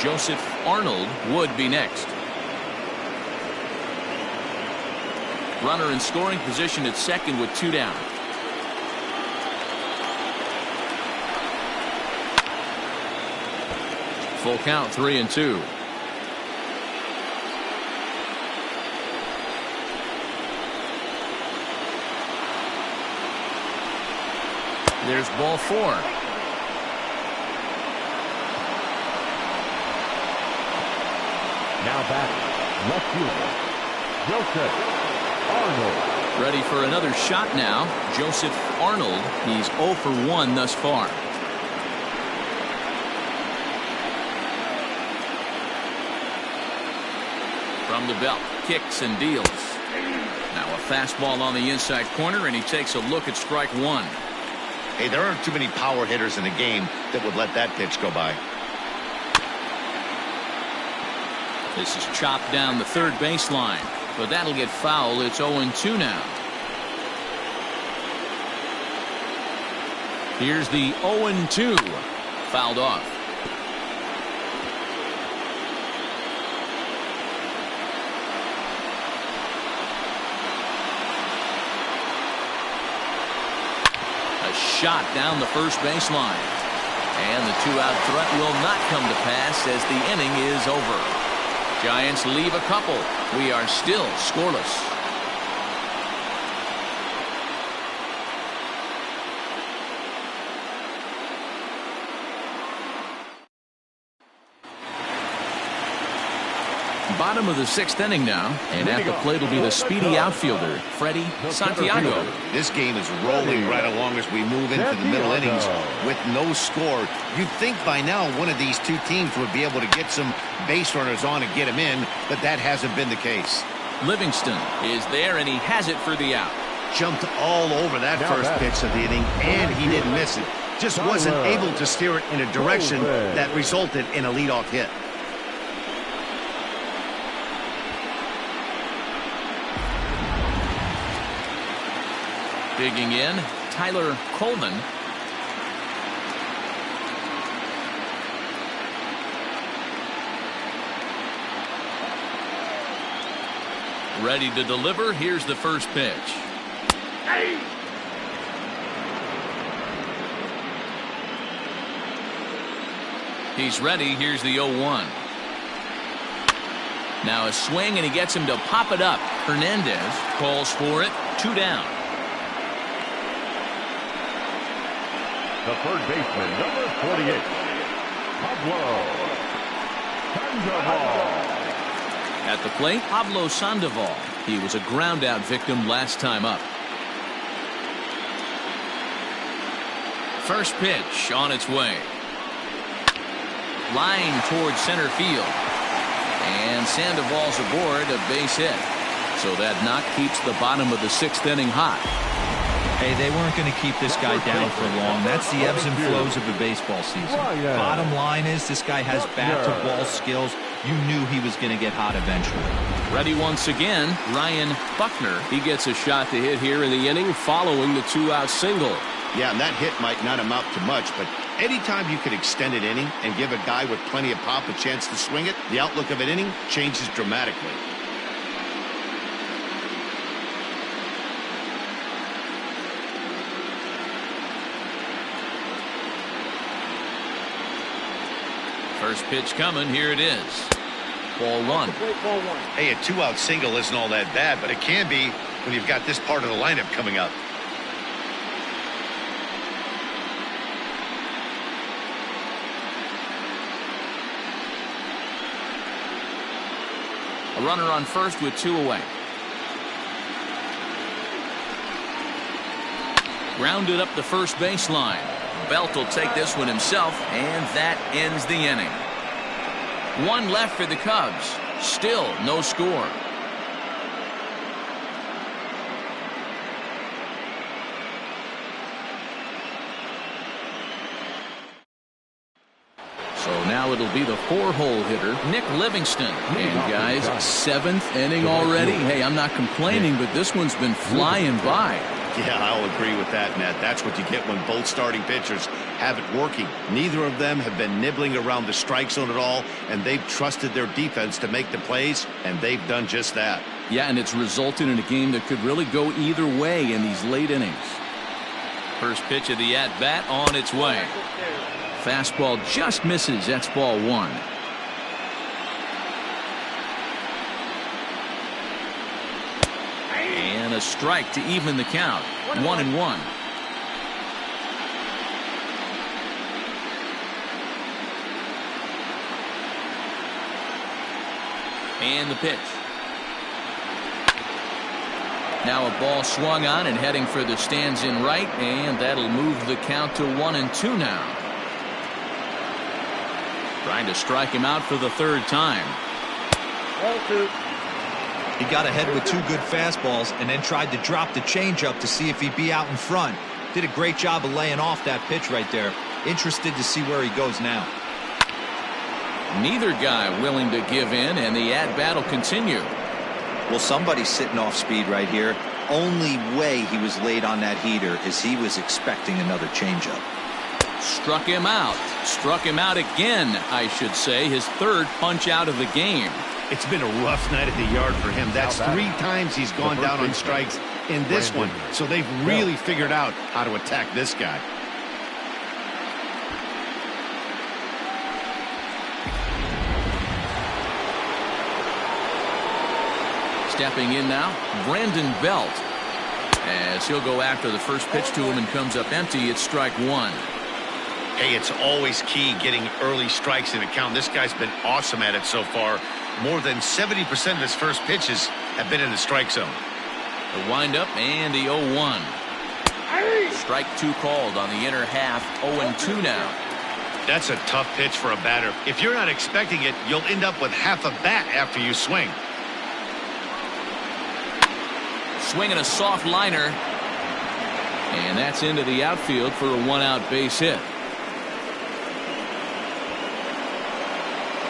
Joseph Arnold would be next. Runner in scoring position at second with 2 down. Full count, 3-2. There's ball 4. Now batting, left fielder, Joseph Arnold. Ready for another shot now. Joseph Arnold. He's 0 for 1 thus far. From the belt, kicks and deals. Now a fastball on the inside corner, and he takes a look at strike 1. Hey, there aren't too many power hitters in the game that would let that pitch go by. This is chopped down the third baseline, but that'll get foul. It's 0-2 now. Here's the 0-2. Fouled off. A shot down the first baseline. And the two-out threat will not come to pass as the inning is over. Giants leave a couple. We are still scoreless. Bottom of the sixth inning now, and at the plate will be the speedy outfielder, Freddie Santiago. This game is rolling right along as we move into the middle innings with no score. You'd think by now one of these two teams would be able to get some base runners on and get them in, but that hasn't been the case. Livingston is there, and he has it for the out. Jumped all over that first pitch of the inning, and he didn't miss it. Just wasn't able to steer it in a direction that resulted in a leadoff hit. Digging in, Tyler Coleman. Ready to deliver. Here's the first pitch. Hey! He's ready. Here's the 0-1. Now a swing, and he gets him to pop it up. Hernandez calls for it. 2 down. The third baseman, number 48, Pablo Sandoval. At the plate, Pablo Sandoval. He was a ground-out victim last time up. First pitch on its way. Line towards center field. And Sandoval's aboard, a base hit. So that knock keeps the bottom of the sixth inning hot. Hey, they weren't going to keep this guy down for long. That's the ebbs and flows of a baseball season. Bottom line is this guy has bat-to-ball skills. You knew he was going to get hot eventually. Ready once again, Ryan Buckner. He gets a shot to hit here in the inning following the two-out single. Yeah, and that hit might not amount to much, but anytime you can extend an inning and give a guy with plenty of pop a chance to swing it, the outlook of an inning changes dramatically. First pitch coming. Here it is. Ball one. Hey, a two-out single isn't all that bad, but it can be when you've got this part of the lineup coming up. A runner on first with 2 away. Grounded up the first baseline. Belt will take this one himself, and that ends the inning. 1 left for the Cubs. Still no score. So now it'll be the 4-hole hitter, Nick Livingston. And guys, 7th inning already. Hey, I'm not complaining, but this one's been flying by. Yeah, I'll agree with that, Matt. That's what you get when both starting pitchers have it working. Neither of them have been nibbling around the strike zone at all, and they've trusted their defense to make the plays, and they've done just that. Yeah, and it's resulted in a game that could really go either way in these late innings. First pitch of the at-bat on its way. Fastball just misses. That's ball 1. And a strike to even the count. 1-1. And the pitch. Now a ball swung on and heading for the stands in right, and that'll move the count to 1-2 now. Trying to strike him out for the 3rd time. 1-2. He got ahead with 2 good fastballs and then tried to drop the changeup to see if he'd be out in front. Did a great job of laying off that pitch right there. Interested to see where he goes now. Neither guy willing to give in, and the at-bat will continue. Well, somebody's sitting off speed right here. only way he was late on that heater is he was expecting another changeup. Struck him out. Struck him out again, I should say. His third punch out of the game. It's been a rough night at the yard for him. That's 3 times he's gone down on strikes in this one. So they've really figured out how to attack this guy. Stepping in now, Brandon Belt. As he'll go after the first pitch to him and comes up empty, it's strike 1. Hey, it's always key getting early strikes in a count. This guy's been awesome at it so far. More than 70% of his first pitches have been in the strike zone. The windup and the 0-1. Strike 2 called on the inner half. 0-2 now. That's a tough pitch for a batter. If you're not expecting it, you'll end up with half a bat after you swing. Swinging a soft liner. And that's into the outfield for a 1-out base hit.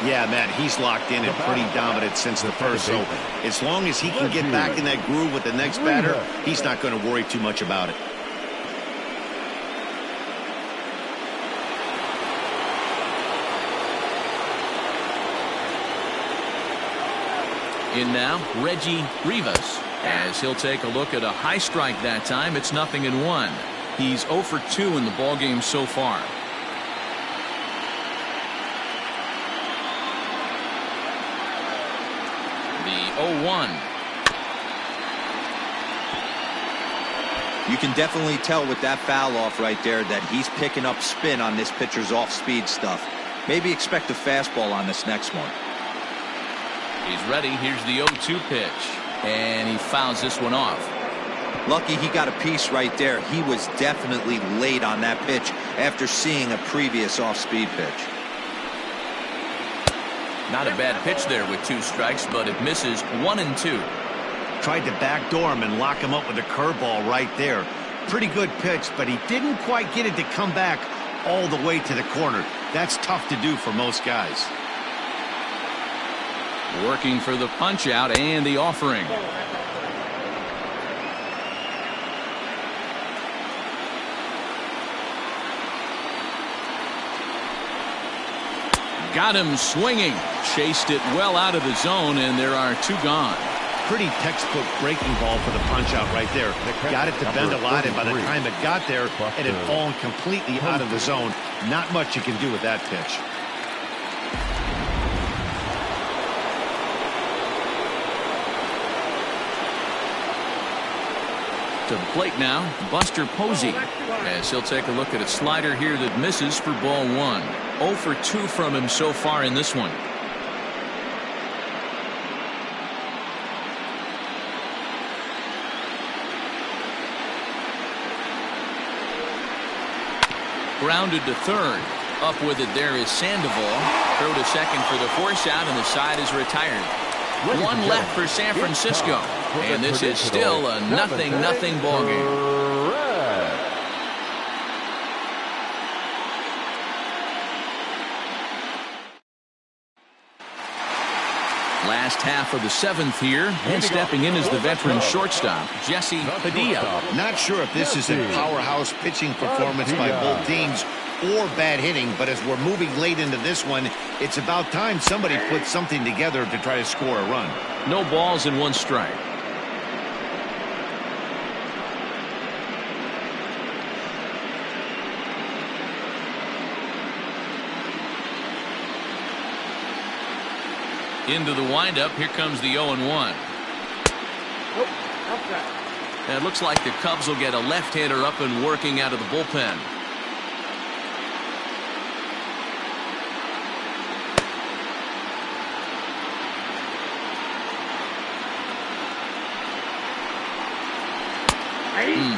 Yeah, man, he's locked in and pretty dominant since the first. So as long as he can get back in that groove with the next batter, he's not going to worry too much about it. In now, Reggie Rivas. As he'll take a look at a high strike that time, it's 0-1. He's 0 for 2 in the ballgame so far. The 0-1. You can definitely tell with that foul off right there that he's picking up spin on this pitcher's off-speed stuff. Maybe expect a fastball on this next one. He's ready. Here's the 0-2 pitch. And he fouls this one off. Lucky he got a piece right there. He was definitely late on that pitch after seeing a previous off-speed pitch. Not a bad pitch there with 2 strikes, but it misses. 1-2. Tried to backdoor him and lock him up with a curveball right there. Pretty good pitch, but he didn't quite get it to come back all the way to the corner. That's tough to do for most guys. Working for the punch out and the offering. Got him swinging. Chased it well out of the zone, and there are 2 gone. Pretty textbook breaking ball for the punch out right there. Got it to bend a lot, and by the time it got there, it had fallen completely out of the zone. Not much you can do with that pitch. To the plate now, Buster Posey. As he'll take a look at a slider here that misses for ball 1. 0 for 2 from him so far in this one. Grounded to third. Up with it there is Sandoval. Throw to second for the force out, and the side is retired. 1 left for San Francisco. And this is still a 0-0 ball game. Last half of the 7th here, and stepping in is the veteran shortstop, Jesse Padilla. Not sure if this is a powerhouse pitching performance by both teams or bad hitting, but as we're moving late into this one, it's about time somebody puts something together to try to score a run. No balls and 1 strike. Into the windup. Here comes the 0-1. And it looks like the Cubs will get a left-hander up and working out of the bullpen.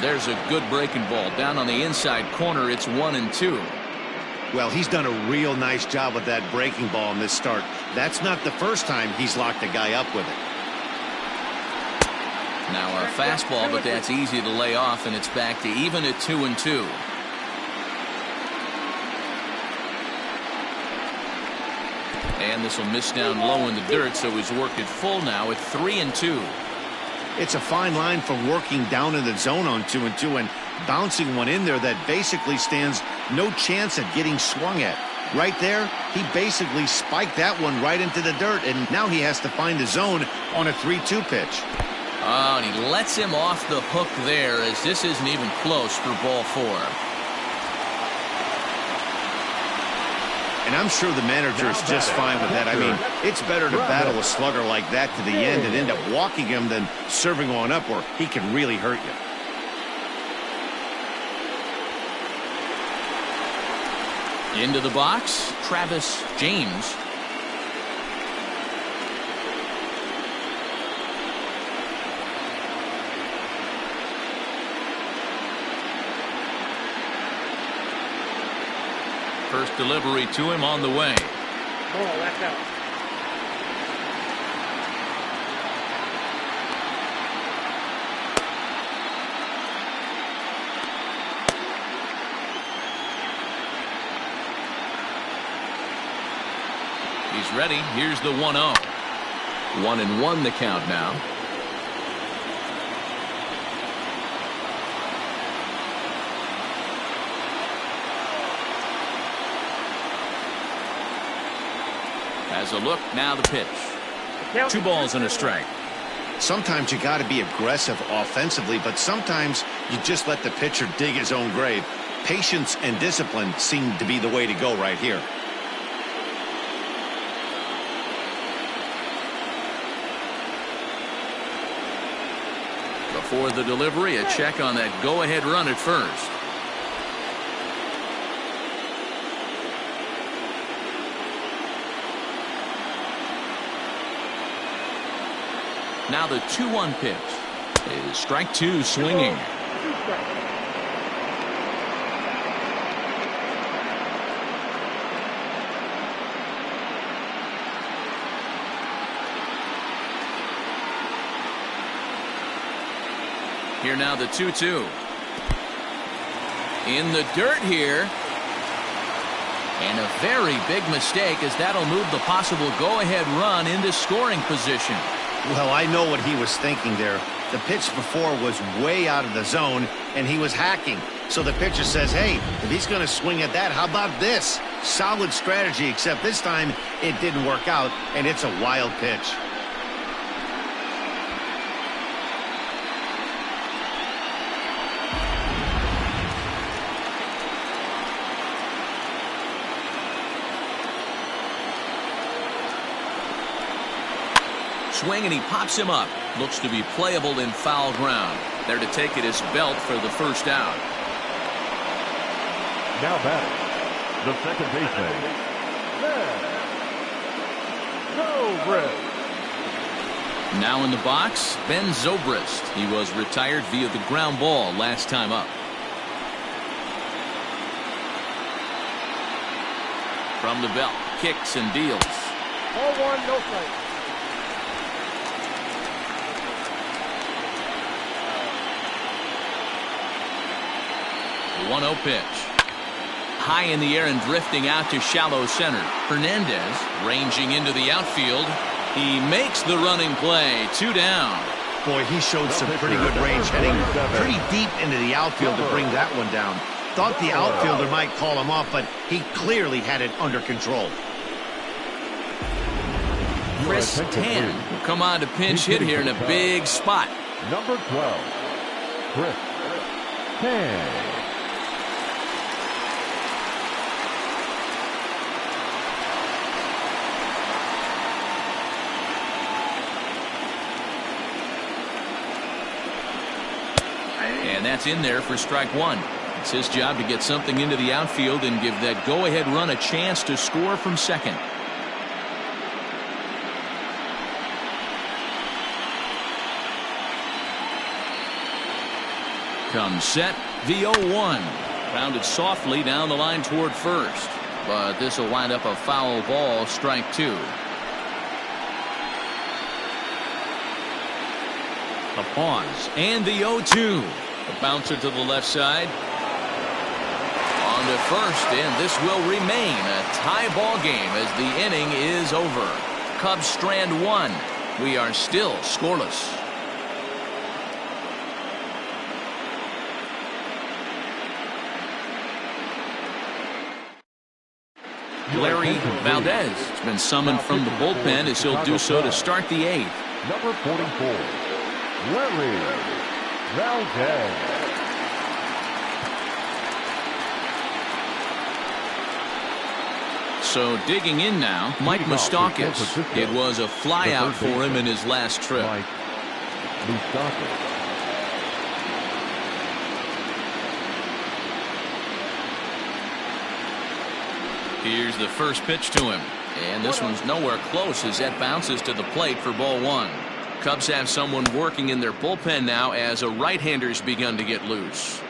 There's a good breaking ball down on the inside corner. It's 1-2. Well, he's done a real nice job with that breaking ball in this start. That's not the first time he's locked a guy up with it. Now a fastball, but that's easy to lay off, and it's back to even at 2-2. And this will miss down low in the dirt, so he's worked it full now at 3-2. It's a fine line for working down in the zone on 2-2 and bouncing one in there that basically stands no chance at getting swung at. Right there, he basically spiked that one right into the dirt, and now he has to find the zone on a 3-2 pitch. Oh, and he lets him off the hook there, as this isn't even close for ball 4. And I'm sure the manager is just fine with that. I mean, it's better to battle a slugger like that to the end and end up walking him than serving on up, or he can really hurt you. Into the box, Travis James. First delivery to him on the way. Ball, left out. He's ready. Here's the 1-0. 1-1 the count now. Has a look. Now the pitch. 2 balls and a strike. Sometimes you got to be aggressive offensively, but sometimes you just let the pitcher dig his own grave. Patience and discipline seem to be the way to go right here. Before the delivery, a check on that go-ahead run at first. Now the 2-1 pitch is strike 2 swinging. Here now the 2-2. In the dirt here. And a very big mistake, as that'll move the possible go-ahead run into scoring position. Well, I know what he was thinking there. The pitch before was way out of the zone, and he was hacking. So the pitcher says, hey, if he's going to swing at that, how about this? Solid strategy, except this time it didn't work out, and it's a wild pitch. Swing, and he pops him up. Looks to be playable in foul ground. There to take it is Belt for the first out. Now batting, the second baseman, Zobrist. Now in the box, Ben Zobrist. He was retired via the ground ball last time up. From the belt, kicks and deals. Ball 1, no strike. 1-0 pitch. High in the air and drifting out to shallow center. Hernandez ranging into the outfield. He makes the running play. 2 down. Boy, he showed some pretty good range, heading pretty deep into the outfield to bring that one down. Thought the outfielder might call him off, but he clearly had it under control. Chris Tan will come on to pinch hit here in a big spot. Number 12, Chris Tan. And that's in there for strike 1. It's his job to get something into the outfield and give that go-ahead run a chance to score from second. Comes set, the 0-1. Grounded softly down the line toward first. But this will wind up a foul ball, strike 2. A pause, and the 0-2. A bouncer to the left side. On to first, and this will remain a tie ball game as the inning is over. Cubs strand 1. We are still scoreless. Larry Valdez has been summoned from the bullpen as he'll do so to start the 8th. Number 44, Larry Valdez. So digging in now, Mike Moustakas. It was a flyout for him in his last trip. Mike Moustakas. Here's the first pitch to him. And this one's nowhere close as that bounces to the plate for ball 1. Cubs have someone working in their bullpen now as a right-hander's begun to get loose.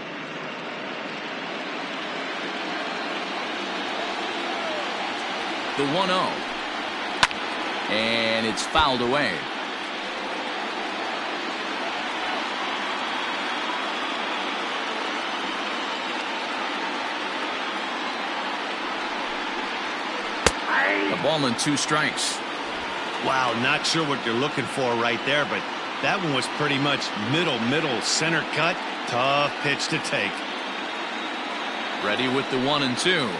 The 1-0. And it's fouled away. A ball and 2 strikes. Wow, not sure what you're looking for right there, but that one was pretty much middle center cut. Tough pitch to take. Ready with the 1 and 2.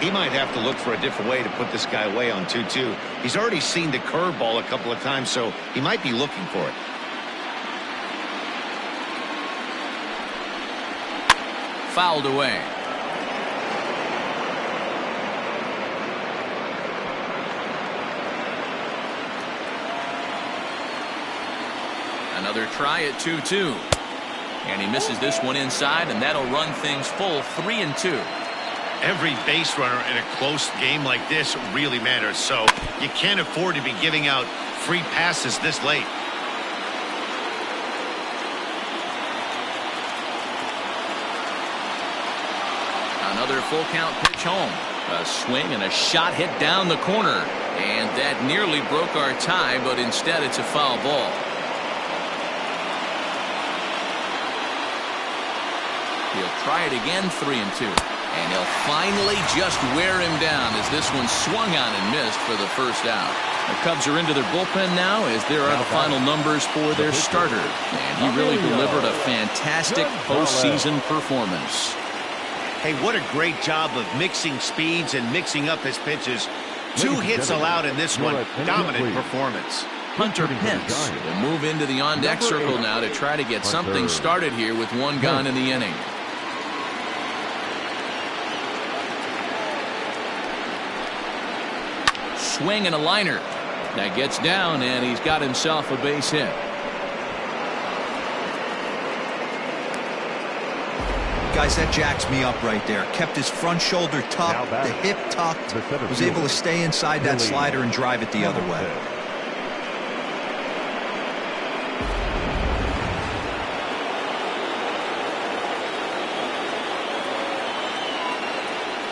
He might have to look for a different way to put this guy away on 2-2. He's already seen the curveball a couple of times, so he might be looking for it. Fouled away. Another try at 2-2. And he misses this one inside, and that'll run things full 3-2. Every base runner in a close game like this really matters, so you can't afford to be giving out free passes this late. Another full count pitch home. A swing and a shot hit down the corner. And that nearly broke our tie, but instead it's a foul ball. He'll try it again, 3-2. And he'll finally just wear him down as this one swung on and missed for the first out. The Cubs are into their bullpen now as there are the final numbers for their starter. And he really delivered a fantastic postseason performance. Hey, what a great job of mixing speeds and mixing up his pitches. 2 hits allowed in this one. Dominant performance. Hunter Pence will move into the on-deck circle now to try to get something started here with 1 gone in the inning. Swing and a liner. That gets down, and he's got himself a base hit. Guys, that jacks me up right there. Kept his front shoulder tucked, the hip tucked, was able to stay inside that slider and drive it the other way.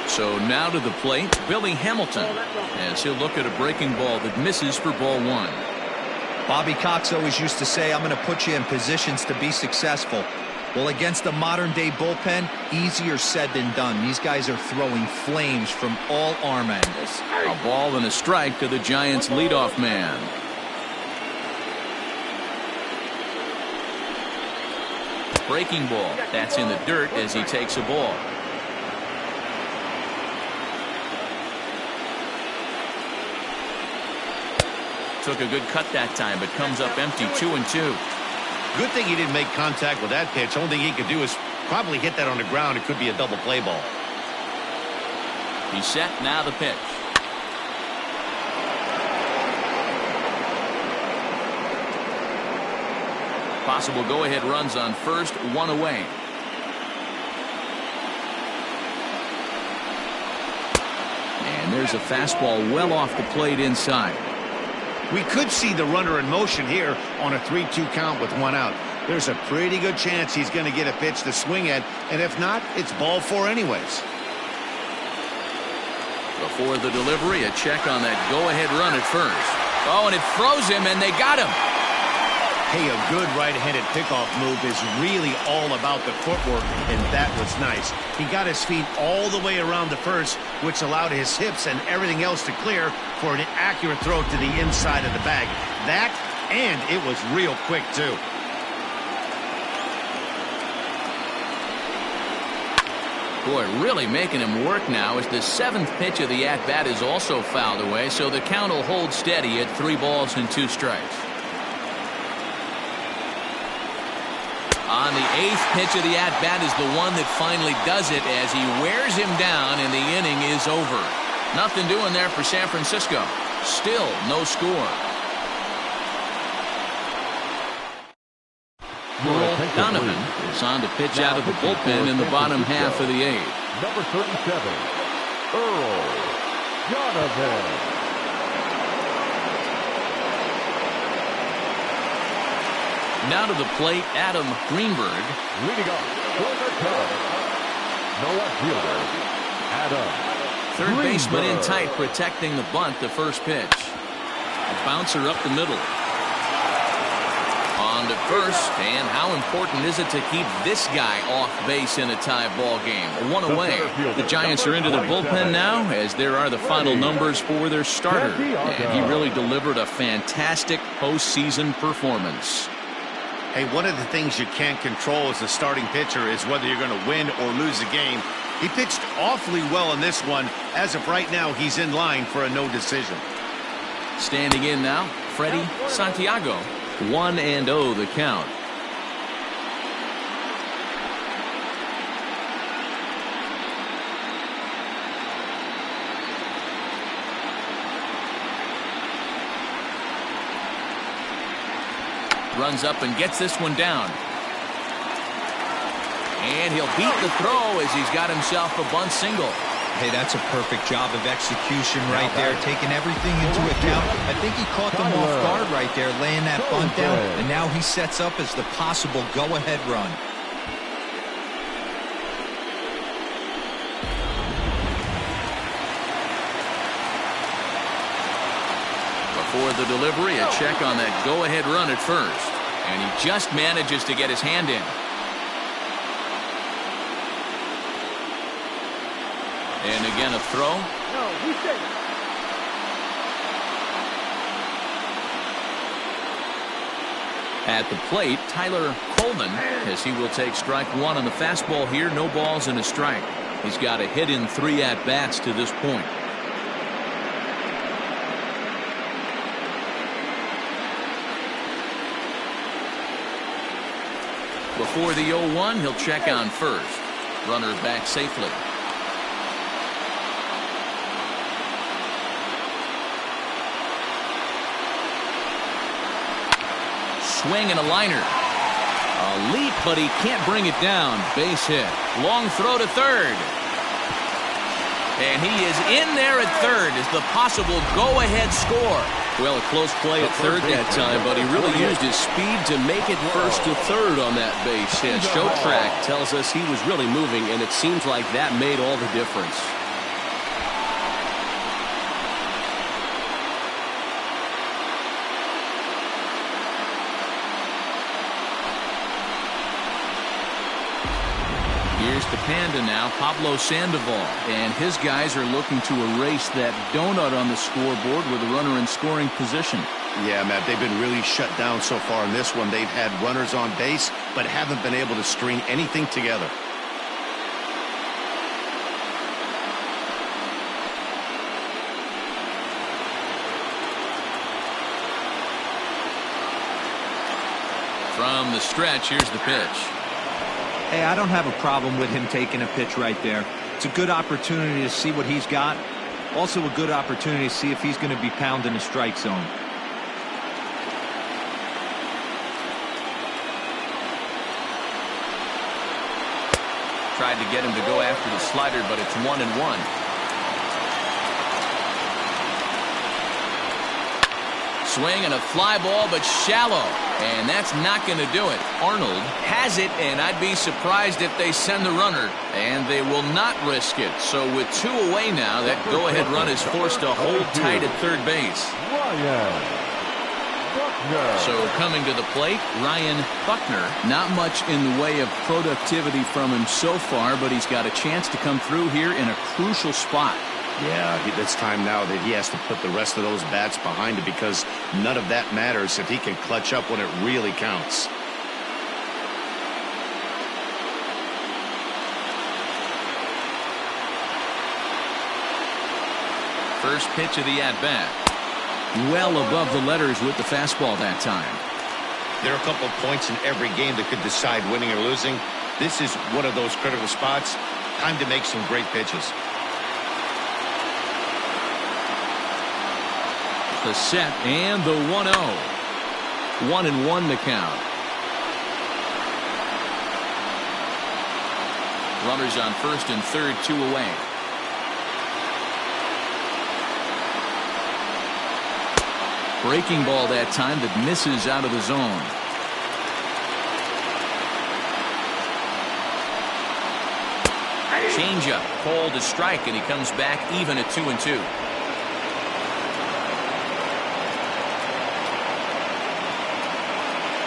So now to the plate, Billy Hamilton, as he'll look at a breaking ball that misses for ball 1. Bobby Cox always used to say, I'm going to put you in positions to be successful. Well, against a modern-day bullpen, easier said than done. These guys are throwing flames from all arm angles. A ball and a strike to the Giants' leadoff man. Breaking ball. That's in the dirt as he takes a ball. Took a good cut that time, but comes up empty. 2-2. Good thing he didn't make contact with that pitch. Only thing he could do is probably hit that on the ground. It could be a double play ball. He's set. Now the pitch. Possible go-ahead runs on first, 1 away. And there's a fastball well off the plate inside. We could see the runner in motion here on a 3-2 count with 1 out. There's a pretty good chance he's going to get a pitch to swing at, and if not, it's ball 4 anyways. Before the delivery, a check on that go-ahead run at first. Oh, and it froze him, and they got him. Hey, a good right-handed pickoff move is really all about the footwork, and that was nice. He got his feet all the way around the first, which allowed his hips and everything else to clear for an accurate throw to the inside of the bag. That, and it was real quick, too. Boy, really making him work now as the 7th pitch of the at-bat is also fouled away, so the count will hold steady at 3 balls and 2 strikes. On the 8th pitch of the at-bat is the one that finally does it as he wears him down and the inning is over. Nothing doing there for San Francisco. Still no score. Donovan is on to pitch out of the bullpen in the bottom half of the 8th. Number 37, Earl Donovan. Now to the plate, Adam Greenberg. Leading off for the Cubs, the left fielder, Adam Third baseman in Greenberg. tight, protecting the bunt, the first pitch. A bouncer up the middle. On to first, and how important is it to keep this guy off base in a tie ball game? 1 away. The Giants are into the bullpen now, as there are the final numbers for their starter. And he really delivered a fantastic postseason performance. Hey, one of the things you can't control as a starting pitcher is whether you're going to win or lose a game. He pitched awfully well in this one. As of right now, he's in line for a no decision. Standing in now, Freddie Santiago. 1-0 the count. Runs up and gets this one down. And he'll beat the throw as he's got himself a bunt single. Hey, that's a perfect job of execution right there, taking everything into account. I think he caught them off guard right there, laying that bunt down, and now he sets up as the possible go-ahead run. Before the delivery, a check on that go-ahead run at first. And he just manages to get his hand in. And again a throw. No, he's safe. At the plate, Tyler Coleman, as he will take strike 1 on the fastball here. No balls and a strike. He's got a hit in 3 at-bats to this point. Before the 0-1, he'll check on first. Runner back safely. Swing and a liner. A leap, but he can't bring it down. Base hit. Long throw to third. And he is in there at third as the possible go-ahead score. Well, a close play at third that time, but he really used his speed to make it first to third on that base hit. Show track tells us he was really moving, and it seems like that made all the difference. Here's the Panda now, Pablo Sandoval, and his guys are looking to erase that donut on the scoreboard with a runner in scoring position. Yeah, Matt, they've been really shut down so far in this one. They've had runners on base, but haven't been able to string anything together. From the stretch, here's the pitch. Hey, I don't have a problem with him taking a pitch right there. It's a good opportunity to see what he's got. Also a good opportunity to see if he's going to be pounding the strike zone. Tried to get him to go after the slider, but it's 1-1. Swing and a fly ball, but shallow. And that's not going to do it. Arnold has it, and I'd be surprised if they send the runner. And they will not risk it. So with 2 away now, that go-ahead run is forced to hold tight at third base. So coming to the plate, Ryan Buckner. Not much in the way of productivity from him so far, but he's got a chance to come through here in a crucial spot. Yeah, it's time now that he has to put the rest of those bats behind it, because none of that matters if he can clutch up when it really counts. First pitch of the at-bat. Well above the letters with the fastball that time. There are a couple of points in every game that could decide winning or losing. This is one of those critical spots. Time to make some great pitches. The set and the 1-0. 1-1 the count. Runners on first and third, 2 away. Breaking ball that time that misses out of the zone. Changeup called a strike, and he comes back even at 2-2.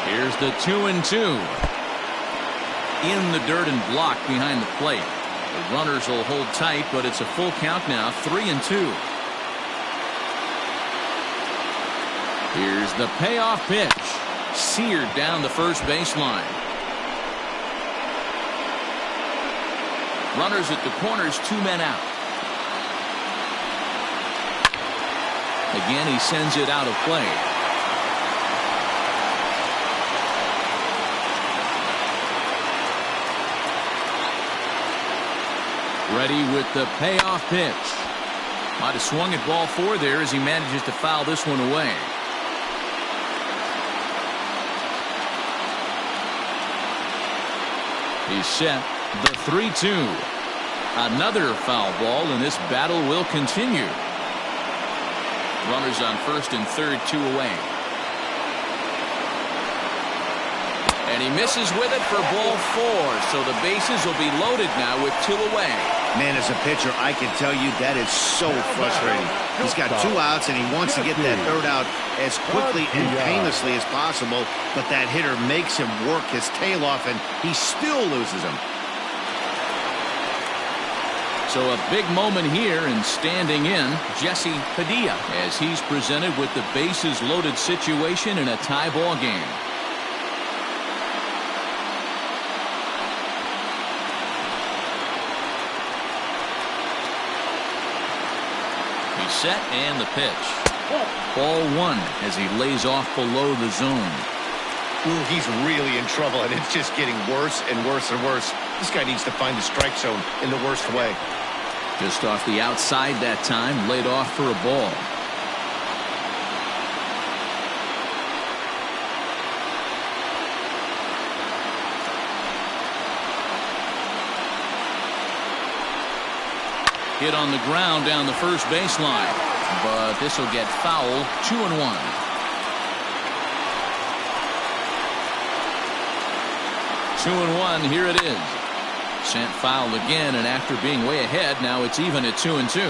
Here's the 2-2. In the dirt and blocked behind the plate. The runners will hold tight, but it's a full count now, 3-2. Here's the payoff pitch. Seared down the first baseline. Runners at the corners, 2 men out. Again, he sends it out of play. Ready with the payoff pitch. Might have swung at ball 4 there as he manages to foul this one away. He's set. The 3-2. Another foul ball, and this battle will continue. Runners on first and third, 2 away. And he misses with it for ball 4, so the bases will be loaded now with 2 away. Man, as a pitcher, I can tell you that is so frustrating. He's got 2 outs, and he wants to get that 3rd out as quickly and painlessly as possible, but that hitter makes him work his tail off, and he still loses him. So a big moment here, and standing in, Jesse Padilla, as he's presented with the bases loaded situation in a tie ball game. He's set, and the pitch. Ball 1 as he lays off below the zone. Ooh, he's really in trouble, and it's just getting worse and worse and worse. This guy needs to find the strike zone in the worst way. Just off the outside that time, laid off for a ball. Hit on the ground down the first baseline, but this will get foul. 2-1. Here it is. Sent foul again, and after being way ahead, now it's even at 2-2.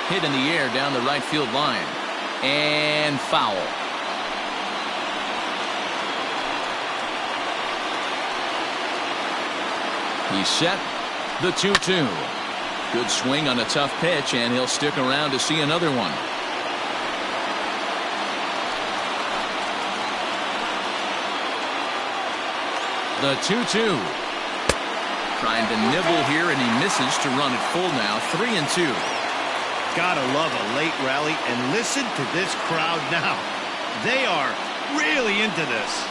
Hit in the air down the right field line, and foul. He's set. The 2-2. Good swing on a tough pitch, and he'll stick around to see another one. The 2-2. Trying to nibble here, and he misses to run it full now. 3-2. Gotta love a late rally, and listen to this crowd now. They are really into this.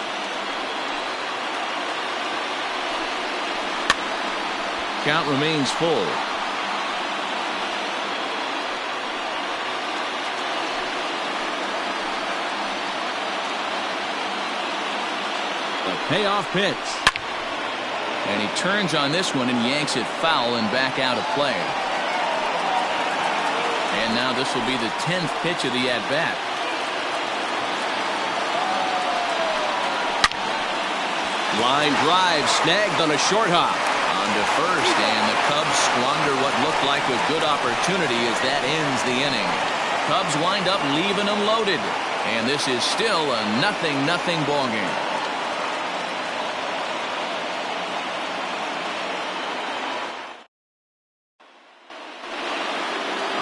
Count remains full. The payoff pitch. And he turns on this one and yanks it foul and back out of play. And now this will be the 10th pitch of the at-bat. Line drive snagged on a short hop. On to first, and the Cubs squander what looked like a good opportunity as that ends the inning. Cubs wind up leaving them loaded, and this is still a 0-0 ball game.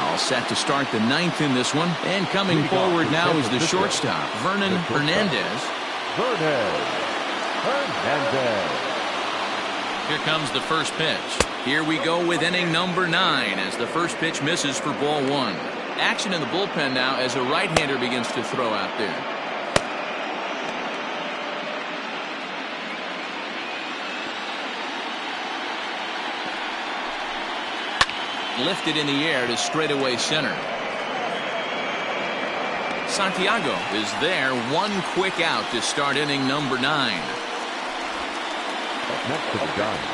All set to start the 9th in this one, and coming forward now is the shortstop, Vernon Hernandez. Here comes the first pitch. Here we go with inning number 9 as the first pitch misses for ball 1. Action in the bullpen now as a right-hander begins to throw out there. Lifted in the air to straightaway center. Santiago is there. One quick out to start inning number 9. Up next to the Giants,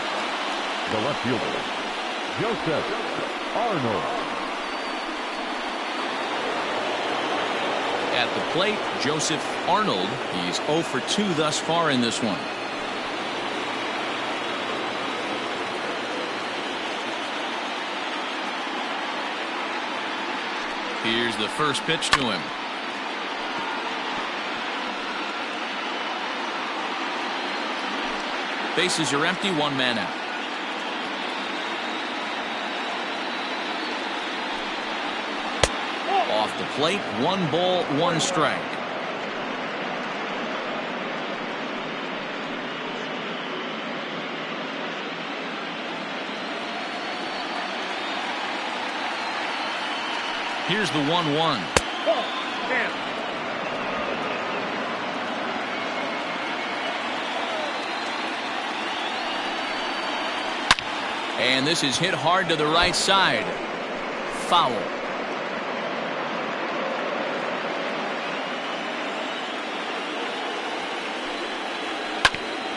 the left fielder, Joseph Arnold. At the plate, Joseph Arnold. He's 0 for 2 thus far in this one. Here's the first pitch to him. Bases are empty, 1 man out. Off the plate, 1 ball, 1 strike. Here's the 1-1. And this is hit hard to the right side. Foul.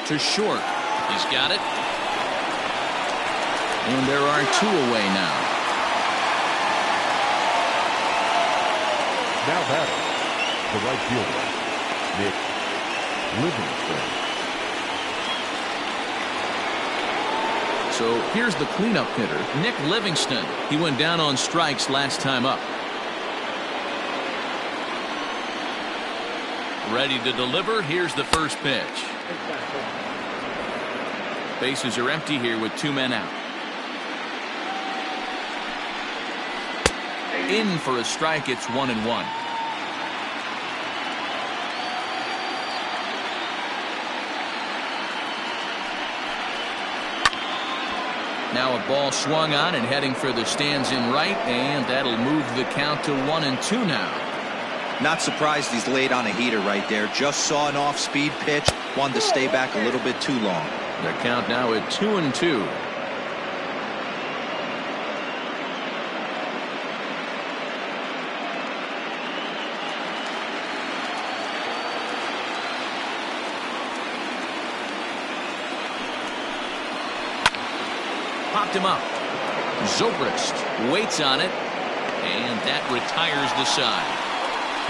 To short. He's got it. And there are 2 away now. Now batting, the right fielder, Nick Livingston. So here's the cleanup hitter, Nick Livingston. He went down on strikes last time up. Ready to deliver. Here's the first pitch. Bases are empty here with 2 men out. In for a strike. It's 1-1. Now a ball swung on and heading for the stands in right, and that'll move the count to 1-2 now. Not surprised he's laid on a heater right there. Just saw an off-speed pitch. Wanted to stay back a little bit too long. The count now at 2-2. Popped him up. Zobrist waits on it, and that retires the side.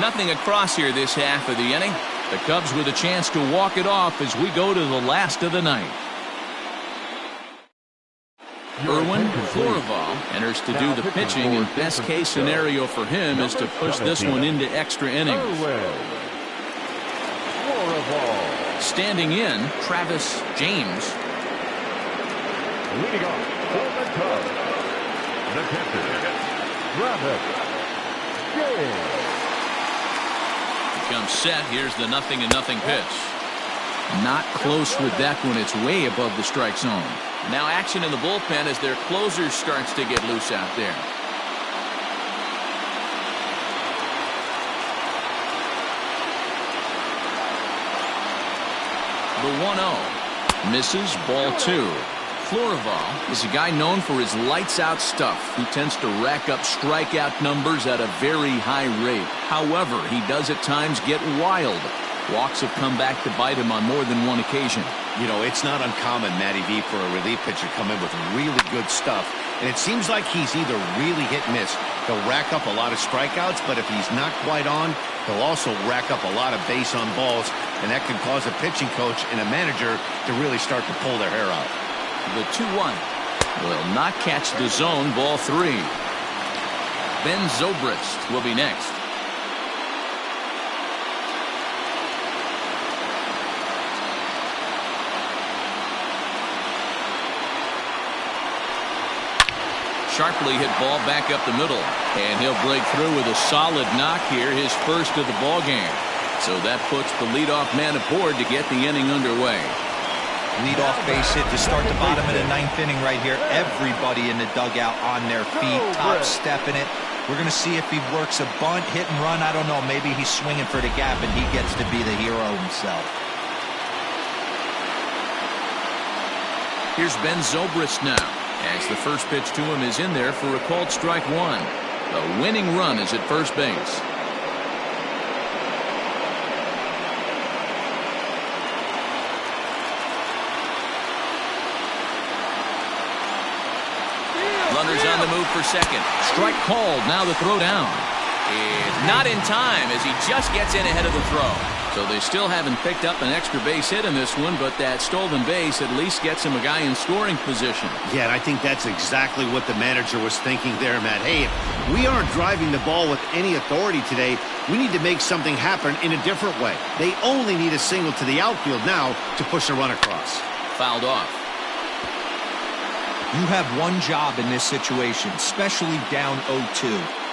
Nothing across here this half of the inning. The Cubs with a chance to walk it off as we go to the last of the night. Erwin Florival enters to do the pitching, and best case scenario for him is to push this one into extra innings. Standing in, Travis James. Leading off for the Cubs, the catcher, Travis James. Comes set. Here's the 0-0 pitch. Not close with that one. It's way above the strike zone. Now action in the bullpen as their closer starts to get loose out there. The 1-0 misses, ball 2. Florival is a guy known for his lights-out stuff. He tends to rack up strikeout numbers at a very high rate. However, he does at times get wild. Walks have come back to bite him on more than one occasion. You know, it's not uncommon, Matty V, for a relief pitcher to come in with really good stuff. And it seems like he's either really hit and miss. He'll rack up a lot of strikeouts, but if he's not quite on, he'll also rack up a lot of base on balls. And that can cause a pitching coach and a manager to really start to pull their hair out. The 2-1 will not catch the zone. Ball 3. Ben Zobrist will be next. Sharply hit ball back up the middle, and he'll break through with a solid knock here, his first of the ball game. So that puts the leadoff man aboard to get the inning underway. Lead-off base hit to start the bottom of the ninth inning right here. Everybody in the dugout on their feet, top stepping it. We're going to see if he works a bunt, hit and run. I don't know. Maybe he's swinging for the gap and he gets to be the hero himself. Here's Ben Zobrist now, as the first pitch to him is in there for a called strike one. The winning run is at first base. Runners on the move for second. Strike called. Now the throw down. It's not in time as he just gets in ahead of the throw. So they still haven't picked up an extra base hit in this one, but that stolen base at least gets him a guy in scoring position. Yeah, and I think that's exactly what the manager was thinking there, Matt. Hey, if we aren't driving the ball with any authority today, we need to make something happen in a different way. They only need a single to the outfield now to push a run across. Fouled off. You have one job in this situation, especially down 0-2.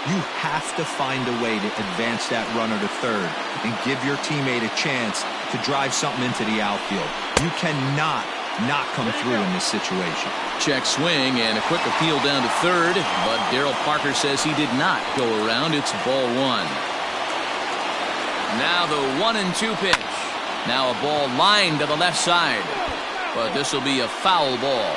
You have to find a way to advance that runner to third and give your teammate a chance to drive something into the outfield. You cannot not come through in this situation. Check swing and a quick appeal down to third, but Darryl Parker says he did not go around. It's ball one. Now the 1-2 pitch. Now a ball lined to the left side, but this will be a foul ball.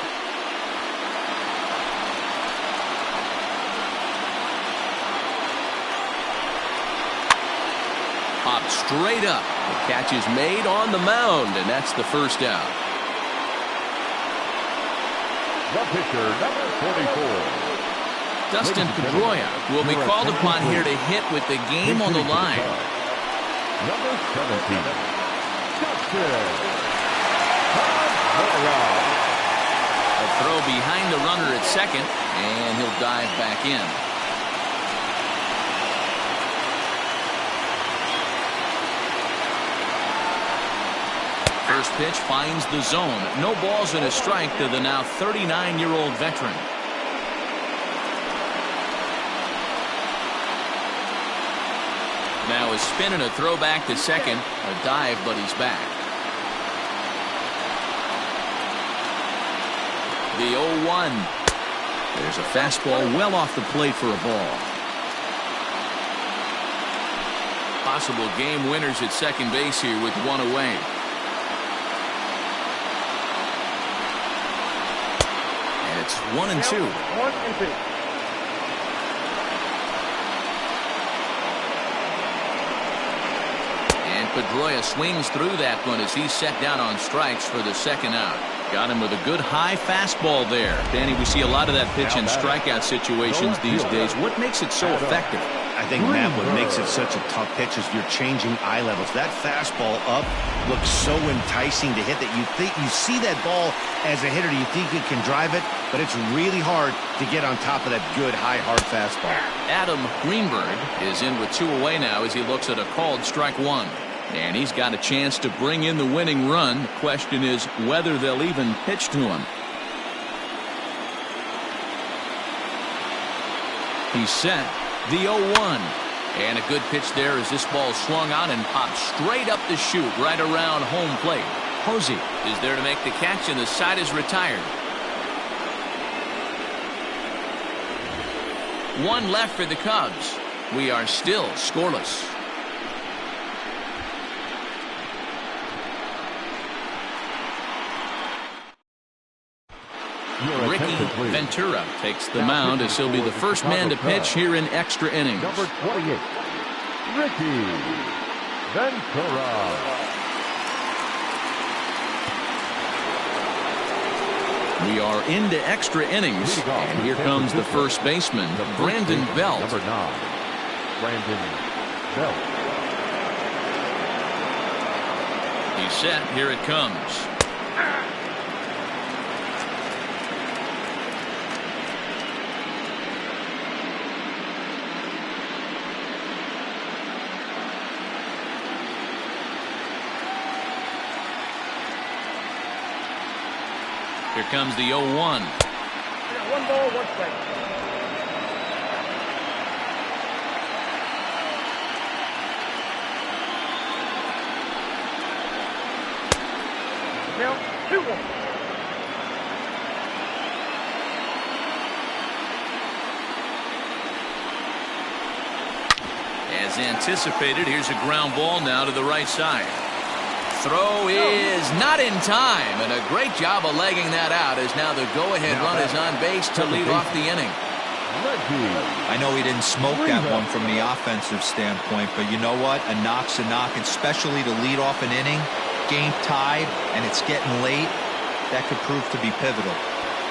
Popped straight up. The catch is made on the mound, and that's the first out. The pitcher, number 44. Dustin Pedroia will be called upon here to hit with the game on the line. Number 17. Dustin Pedroia. A throw behind the runner at second, and he'll dive back in. First pitch finds the zone. No balls and a strike to the now 39-year-old veteran. Now a spin and a throw back to second. A dive, but he's back. The 0-1. There's a fastball well off the plate for a ball. Possible game winners at second base here with one away. It's 1-2. 1-2. And Pedroia swings through that one as he's set down on strikes for the second out. Got him with a good high fastball there. Danny, we see a lot of that pitch in strikeout situations these days. What makes it so effective? I think, Matt, what makes it such a tough pitch is you're changing eye levels. That fastball up looks so enticing to hit that you see that ball as a hitter, you think you can drive it, but it's really hard to get on top of that good, high, hard fastball. Adam Greenberg is in with two away now as he looks at a called strike one. And he's got a chance to bring in the winning run. The question is whether they'll even pitch to him. He's set. The 0-1. And a good pitch there as this ball swung on and popped straight up the chute right around home plate. Posey is there to make the catch, and the side is retired. One left for the Cubs. We are still scoreless. Ricky Ventura takes the mound as he'll be the first man to pitch here in extra innings. Number 28, Ricky Ventura. We are into extra innings, and here comes the first baseman, Brandon Belt. Number 9, Brandon Belt. He's set. Here it comes. Here comes the 0-1. One ball, one strike. count, 2-1. As anticipated, here's a ground ball now to the right side. Throw is not in time, and a great job of legging that out as now the go-ahead run is on base to lead off the inning. I know he didn't smoke that one from the offensive standpoint, but you know what? A knock's a knock, especially to lead off an inning, game tied, and it's getting late. That could prove to be pivotal.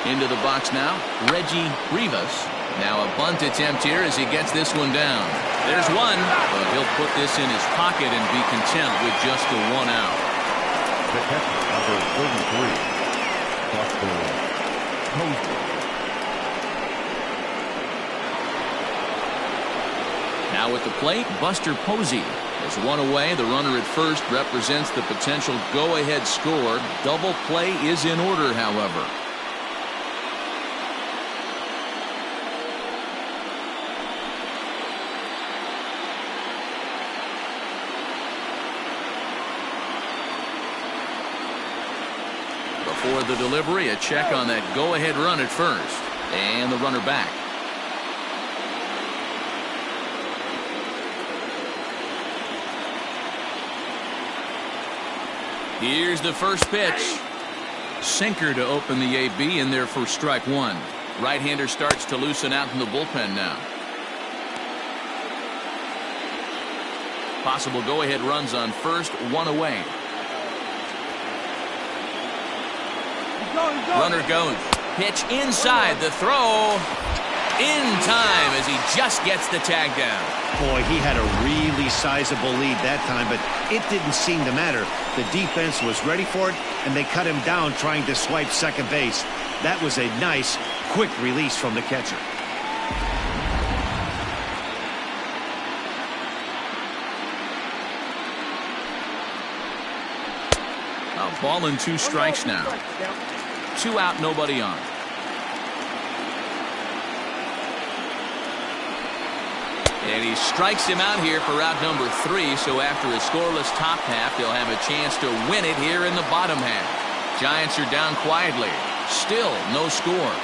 Into the box now, Reggie Rivas. Now a bunt attempt here as he gets this one down. There's one, but he'll put this in his pocket and be content with just the one out. The catcher, number 33, Posey. Now at the plate, Buster Posey. As one away, the runner at first represents the potential go-ahead score. Double play is in order, however. For the delivery, a check on that go-ahead run at first. And the runner back. Here's the first pitch. Sinker to open the AB in there for strike one. Right-hander starts to loosen out in the bullpen now. Possible go-ahead runs on first, one away. Runner goes. Pitch inside. The throw in time as he just gets the tag down. Boy, he had a really sizable lead that time, but it didn't seem to matter. The defense was ready for it, and they cut him down trying to swipe second base. That was a nice, quick release from the catcher. A ball and two strikes now. 2 out, nobody on. And he strikes him out here for out number 3. So after a scoreless top half, they'll have a chance to win it here in the bottom half. Giants are down quietly. Still no score.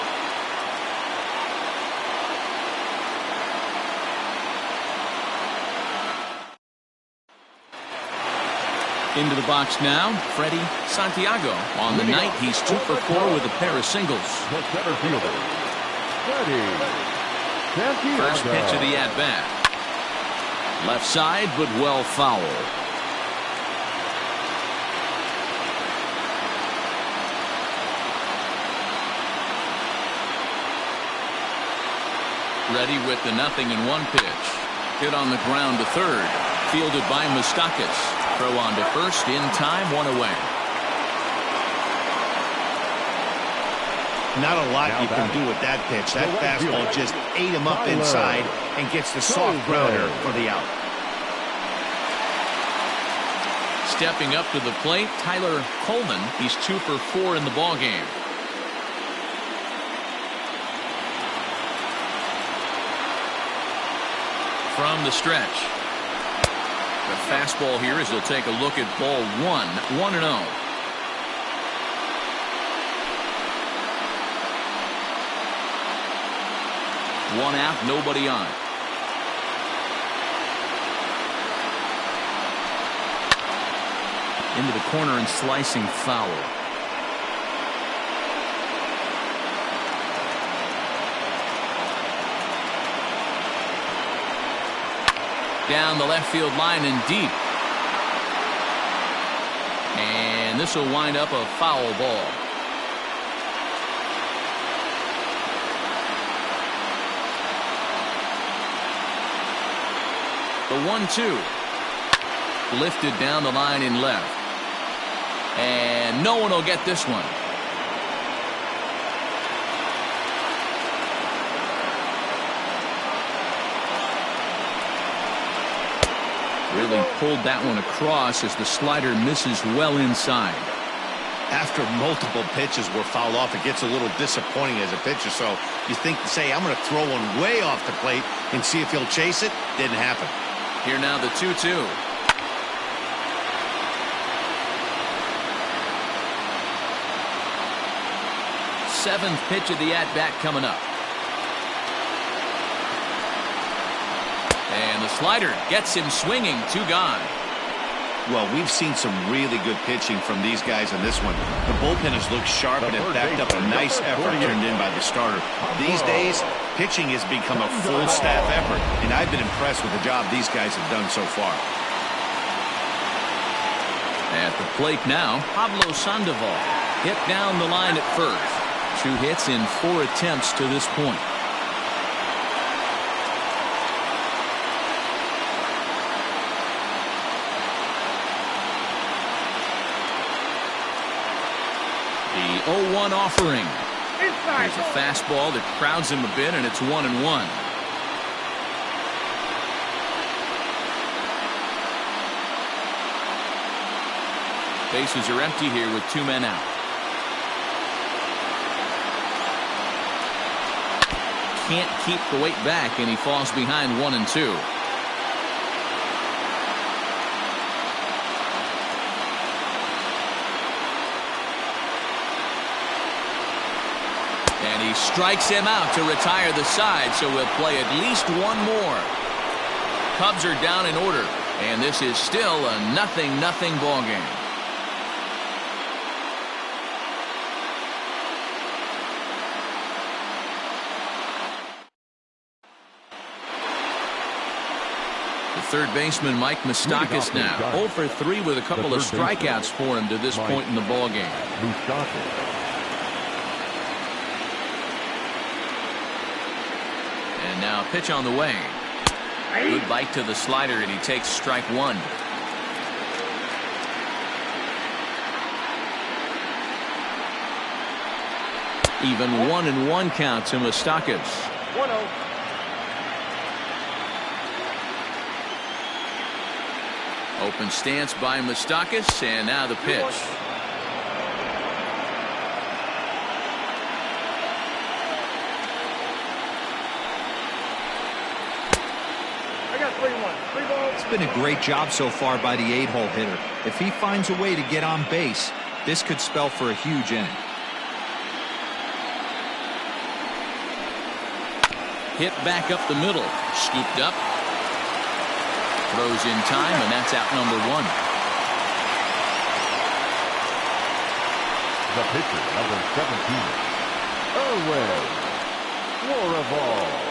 Into the box now, Freddie Santiago. On the night, he's 2 for 4 with a pair of singles. The center fielder, Freddie Santiago. First pitch of the at-bat. Left side, but well foul. Ready with the 0-1 pitch. Hit on the ground to third. Fielded by Moustakas. Throw on to first in time, 1 away. Not a lot you can do with that pitch. That fastball just ate him up inside and gets the soft grounder for the out. Stepping up to the plate, Tyler Coleman. He's 2 for 4 in the ballgame. From the stretch. The fastball here as he'll take a look at ball 1, 1-0. One out, nobody on. Into the corner and slicing foul. Down the left field line and deep. And this will wind up a foul ball. The 1-2. Lifted down the line in left. And no one will get this one. Really pulled that one across as the slider misses well inside. After multiple pitches were fouled off, it gets a little disappointing as a pitcher. So you think, say, I'm going to throw one way off the plate and see if he'll chase it. Didn't happen. Here now the 2-2. 7th pitch of the at-bat coming up. And the slider gets him swinging. 2 gone. Well, we've seen some really good pitching from these guys in this one. The bullpen has looked sharp and it backed up a nice effort turned in by the starter. These days, pitching has become a full staff effort, and I've been impressed with the job these guys have done so far. At the plate now, Pablo Sandoval hit down the line at first. 2 hits in 4 attempts to this point. The 0-1 offering. Here's a fastball that crowds him a bit, and it's 1-1. Bases are empty here with 2 men out. Can't keep the weight back, and he falls behind 1-2. And he strikes him out to retire the side, so we'll play at least 1 more. Cubs are down in order, and this is still a 0-0 ball game. The third baseman, Mike Moustakas, now 0 for 3 with a couple of strikeouts for him to this point in the ball game. And now pitch on the way. Good bite to the slider, and he takes strike 1. Even 1-1 count to Moustakas. 1-0. Open stance by Moustakas, and now the pitch. It's been a great job so far by the 8-hole hitter. If he finds a way to get on base, this could spell for a huge inning. Hit back up the middle. Scooped up. Throws in time, and that's out number 1. The pitcher, number 17, Erwin Florival.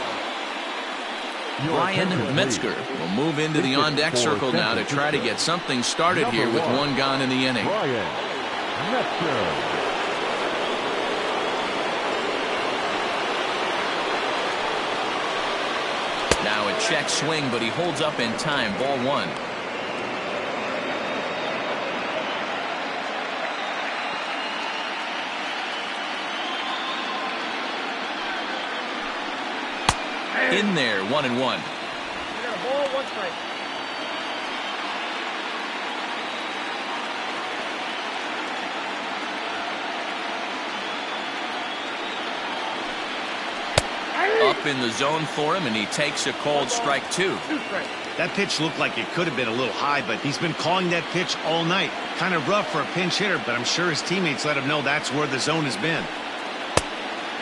Brian Metzger will move into the on-deck circle now to try to get something started here with 1 gone in the inning. Brian Metzger. Now a check swing, but he holds up in time. Ball 1. In there, 1-1. You got a ball, 1 strike. Up in the zone for him, and he takes a called strike 2. 2 strikes. That pitch looked like it could have been a little high, but he's been calling that pitch all night. Kind of rough for a pinch hitter, but I'm sure his teammates let him know that's where the zone has been.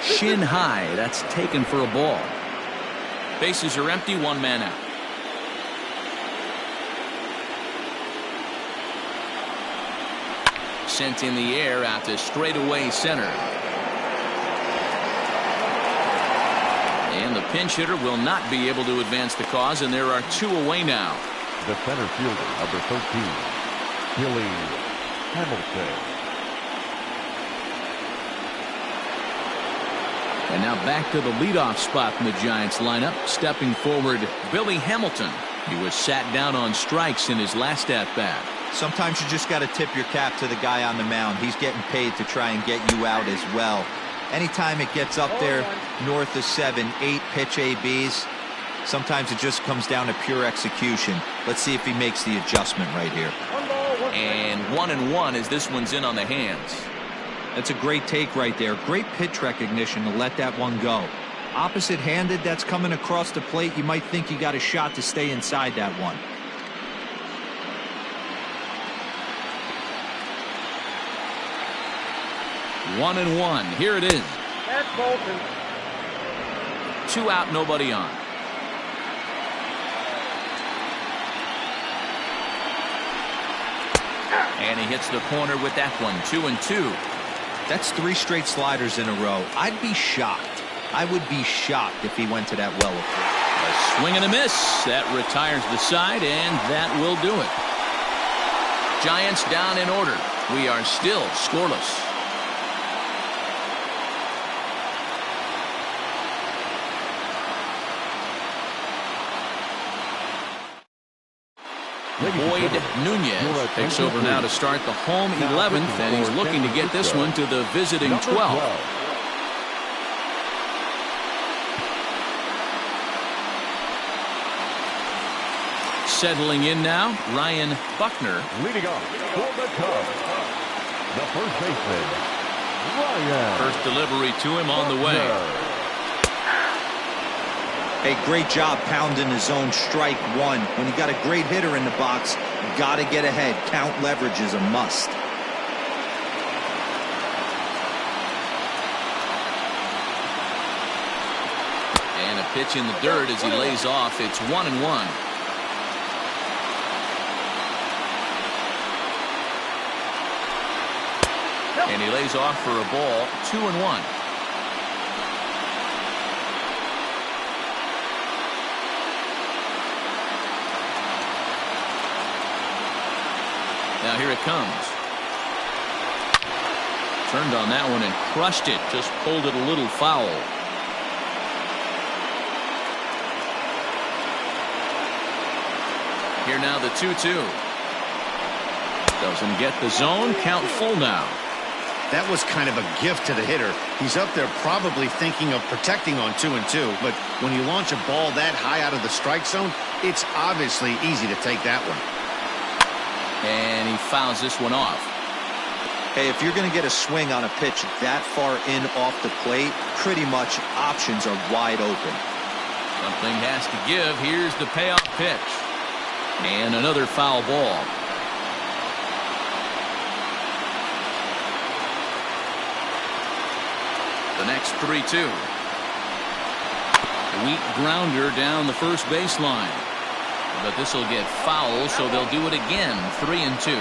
Shin high. That's taken for a ball. Bases are empty. 1 man out. Sent in the air out to straightaway center. And the pinch hitter will not be able to advance the cause, and there are 2 away now. The center fielder, number 13, Billy Hamilton. And now back to the leadoff spot in the Giants lineup. Stepping forward, Billy Hamilton. He was sat down on strikes in his last at-bat. Sometimes you just got to tip your cap to the guy on the mound. He's getting paid to try and get you out as well. Anytime it gets up there north of 7, 8 pitch ABs, sometimes it just comes down to pure execution. Let's see if he makes the adjustment right here. 1 ball, 1 strike. And 1-1 as this one's in on the hands. That's a great take right there. Great pitch recognition to let that one go. Opposite-handed, that's coming across the plate. You might think you got a shot to stay inside that one. One and one. Here it is. That's Bolton. 2 out, nobody on. And he hits the corner with that one. 2-2. That's 3 straight sliders in a row. I'd be shocked. I would be shocked if he went to that well. A swing and a miss. That retires the side, and that will do it. Giants down in order. We are still scoreless. Boyd Nunez takes over now to start the home 11th, and he's looking to get this one to the visiting 12th. Settling in now, Ryan Buckner. Leading off for the Cubs, the first baseman, Ryan. First delivery to him on the way. Hey, great job pounding his own strike one. When you got a great hitter in the box, you got to get ahead. Count leverage is a must. And a pitch in the dirt as he lays off. It's 1-1. And he lays off for a ball. 2-1. Now here it comes. Turned on that one and crushed it. Just pulled it a little foul. Here now the 2-2. Doesn't get the zone. Count full now. That was kind of a gift to the hitter. He's up there probably thinking of protecting on 2-2, but when you launch a ball that high out of the strike zone, it's obviously easy to take that one. And he fouls this one off. Hey, if you're going to get a swing on a pitch that far in off the plate, pretty much options are wide open. Something has to give. Here's the payoff pitch. And another foul ball. The next 3-2. Weak grounder down the first baseline. But this will get foul, so they'll do it again. 3-2.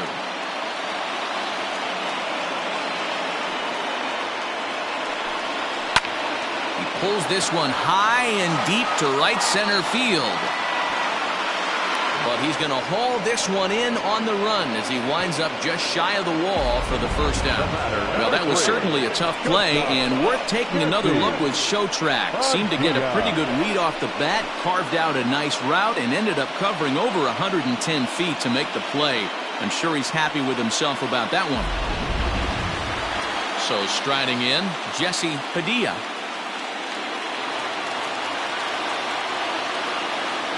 He pulls this one high and deep to right center field. But he's going to haul this one in on the run as he winds up just shy of the wall for the first out. Well, that was certainly a tough play, and worth taking another look with Showtrack. Seemed to get a pretty good read off the bat, carved out a nice route, and ended up covering over 110 feet to make the play. I'm sure he's happy with himself about that one. So striding in, Jesse Padilla.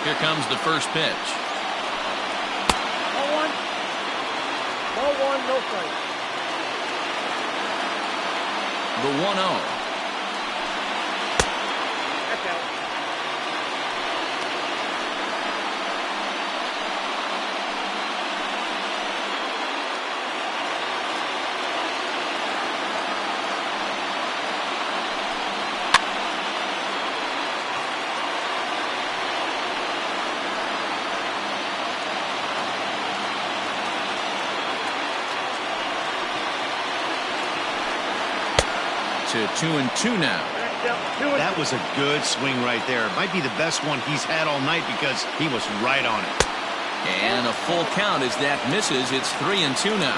Here comes the first pitch. Ball 1, no strike. The 1-0. That's out. To 2-2 now. That was a good swing right there. Might be the best one he's had all night because he was right on it. And a full count as that misses. It's 3-2 now.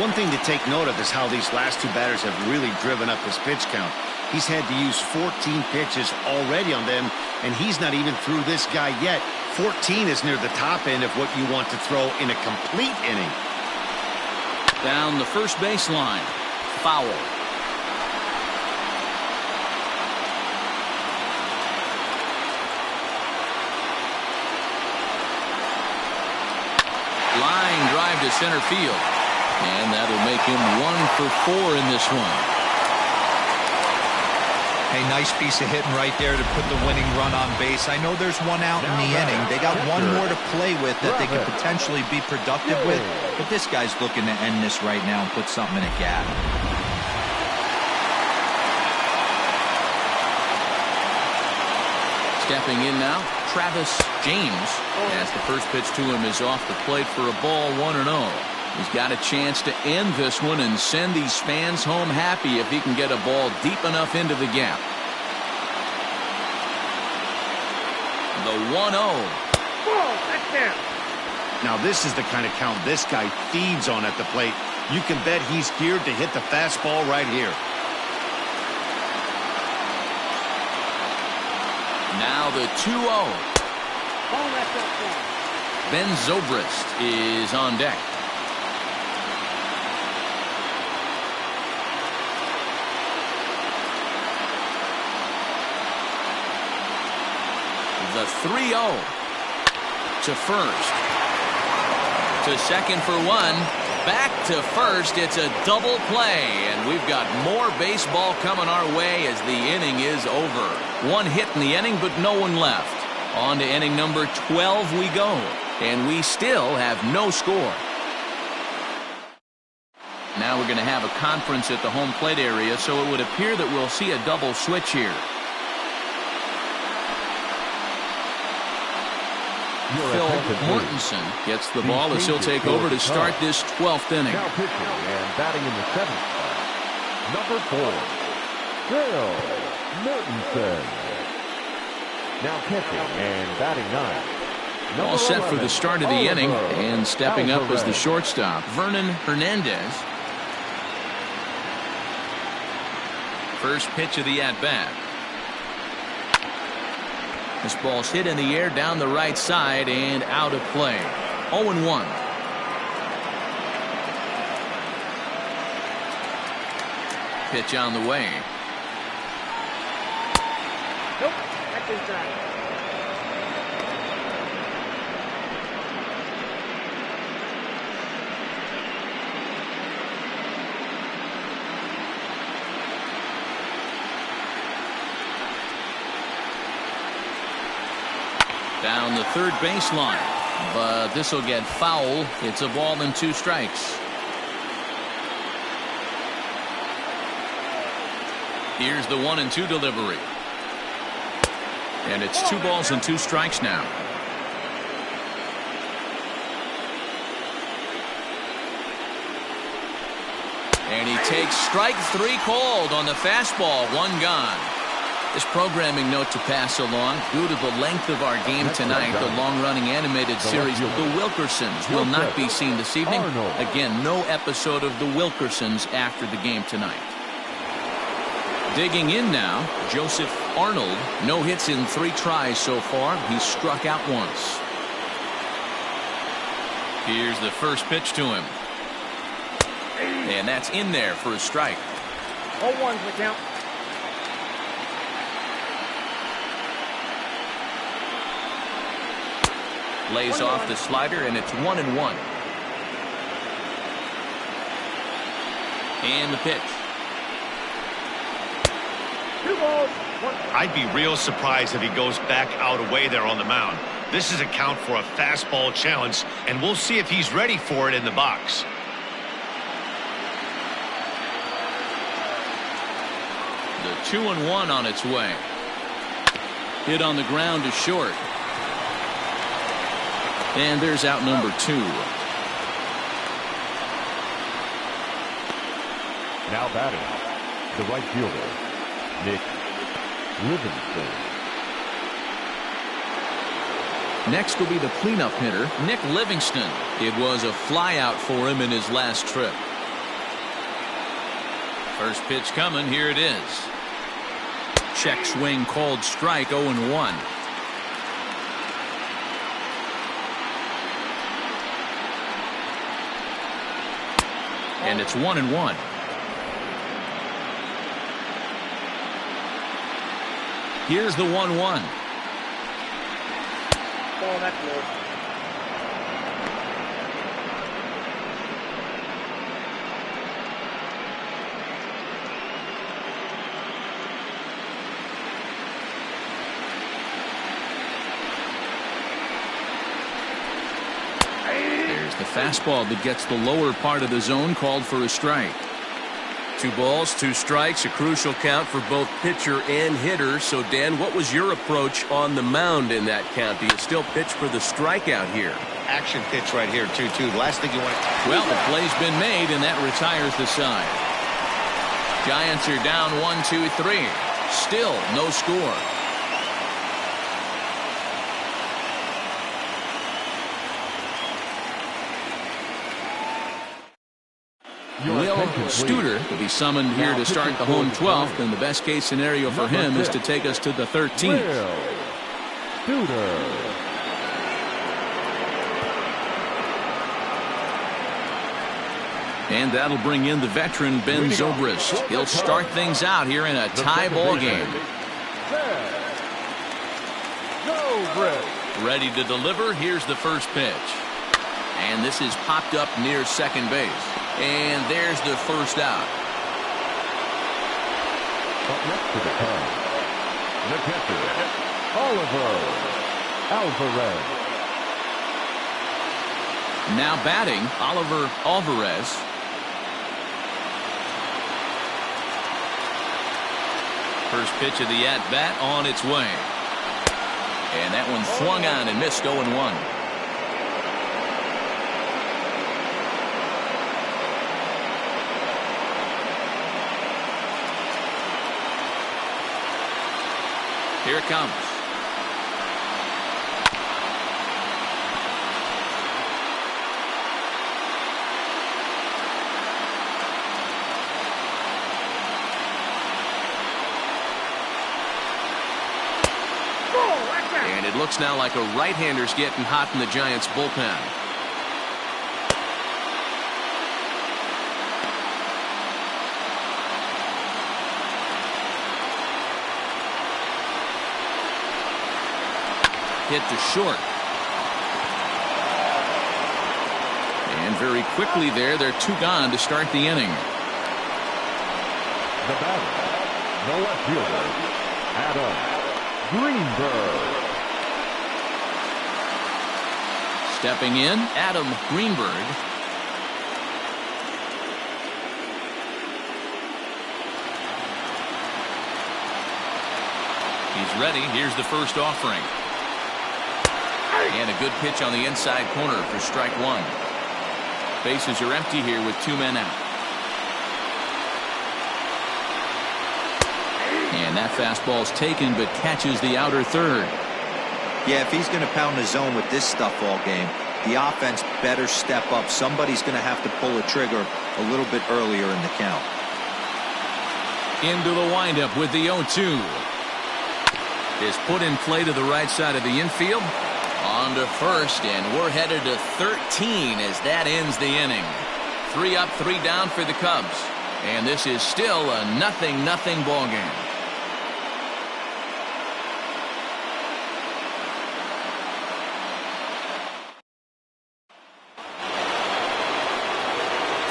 One thing to take note of is how these last two batters have really driven up his pitch count. He's had to use 14 pitches already on them, and he's not even through this guy yet. 14 is near the top end of what you want to throw in a complete inning. Down the first baseline. Foul. Line drive to center field. And that'll make him 1 for 4 in this one. Hey, nice piece of hitting right there to put the winning run on base. I know there's one out in the inning. They got one more to play with that they could potentially be productive with. But this guy's looking to end this right now and put something in a gap. Stepping in now, Travis James, as the first pitch to him is off the plate for a ball, 1-0. He's got a chance to end this one and send these fans home happy if he can get a ball deep enough into the gap. The 1-0. Touchdown. Now this is the kind of count this guy feeds on at the plate. You can bet he's geared to hit the fastball right here. Now the 2-0. Ben Zobrist is on deck. The 3-0 to first. To second for one. Back to first. It's a double play, and we've got more baseball coming our way as the inning is over. One hit in the inning, but no one left. On to inning number 12 we go, and we still have no score. Now we're going to have a conference at the home plate area, so it would appear that we'll see a double switch here. Phil Mortensen gets the ball as he'll take over to start this 12th inning. Now pitching and batting in the 7th spot, number 4, Phil Mortensen. Now catching and batting 9. All set for the start of the inning, and stepping up as the shortstop, Vernon Hernandez. First pitch of the at-bat. This ball's hit in the air down the right side and out of play. 0-1. Pitch on the way. Nope, that's inside. Down the third baseline, but this will get foul. It's a ball and 2 strikes. Here's the 1-2 delivery, and it's 2 balls and 2 strikes now. And he takes strike 3 called on the fastball. 1 gone. This programming note to pass along: due to the length of our game tonight, the long-running animated series The Wilkersons will not be seen this evening. Again, no episode of The Wilkersons after the game tonight. Digging in now, Joseph Arnold. No hits in 3 tries so far. He's struck out once. Here's the first pitch to him, and that's in there for a strike. 0-1's the count. Lays off the slider, and it's 1-1. And the pitch. 2 balls, 1. I'd be real surprised if he goes back out away there on the mound. This is a count for a fastball challenge, and we'll see if he's ready for it in the box. The 2-1 on its way. Hit on the ground to short. And there's out number 2. Now batting, the right fielder, Nick Livingston. Next will be the cleanup hitter, Nick Livingston. It was a flyout for him in his last trip. First pitch coming. Here it is. Check swing called strike. 0-1. And it's 1-1. Here's the 1-1. Ball, that's low. The fastball that gets the lower part of the zone, called for a strike. 2 balls, 2 strikes, a crucial count for both pitcher and hitter. So, Dan, what was your approach on the mound in that count? Do you still pitch for the strikeout here? Action pitch right here, 2-2. Last thing you want. Well, the play's been made, and that retires the side. Giants are down 1-2-3. Still no score. Will Studer will be summoned here to start the home 12th, and the best case scenario for him is to take us to the 13th. Studer. And that'll bring in the veteran Ben Zobrist. He'll start things out here in a tie ball game. Ready to deliver. Here's the first pitch. And this is popped up near second base. And there's the first out. Up next to the plate, the catcher, Oliver Alvarez. Now batting, Oliver Alvarez. First pitch of the at-bat on its way. And that one swung on and missed 0-1. Here it comes. And it looks now like a right-hander's getting hot in the Giants' bullpen. Hit to short. And very quickly there, they're 2 gone to start the inning. The batter, the left fielder, Adam Greenberg. Stepping in, Adam Greenberg. He's ready. Here's the first offering. And a good pitch on the inside corner for strike 1. Bases are empty here with 2 men out. And that fastball's taken but catches the outer third. Yeah, if he's going to pound the zone with this stuff all game, the offense better step up. Somebody's going to have to pull a trigger a little bit earlier in the count. Into the windup with the 0-2. Is put in play to the right side of the infield. On to first, and we're headed to 13 as that ends the inning. 3 up, 3 down for the Cubs. And this is still a 0-0 ball game.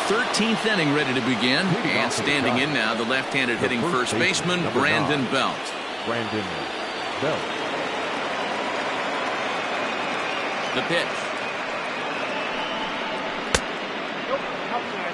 Thirteenth inning ready to begin, and standing in now the left-handed hitting first baseman Brandon Belt. Brandon Belt. The pitch. Nope, outside.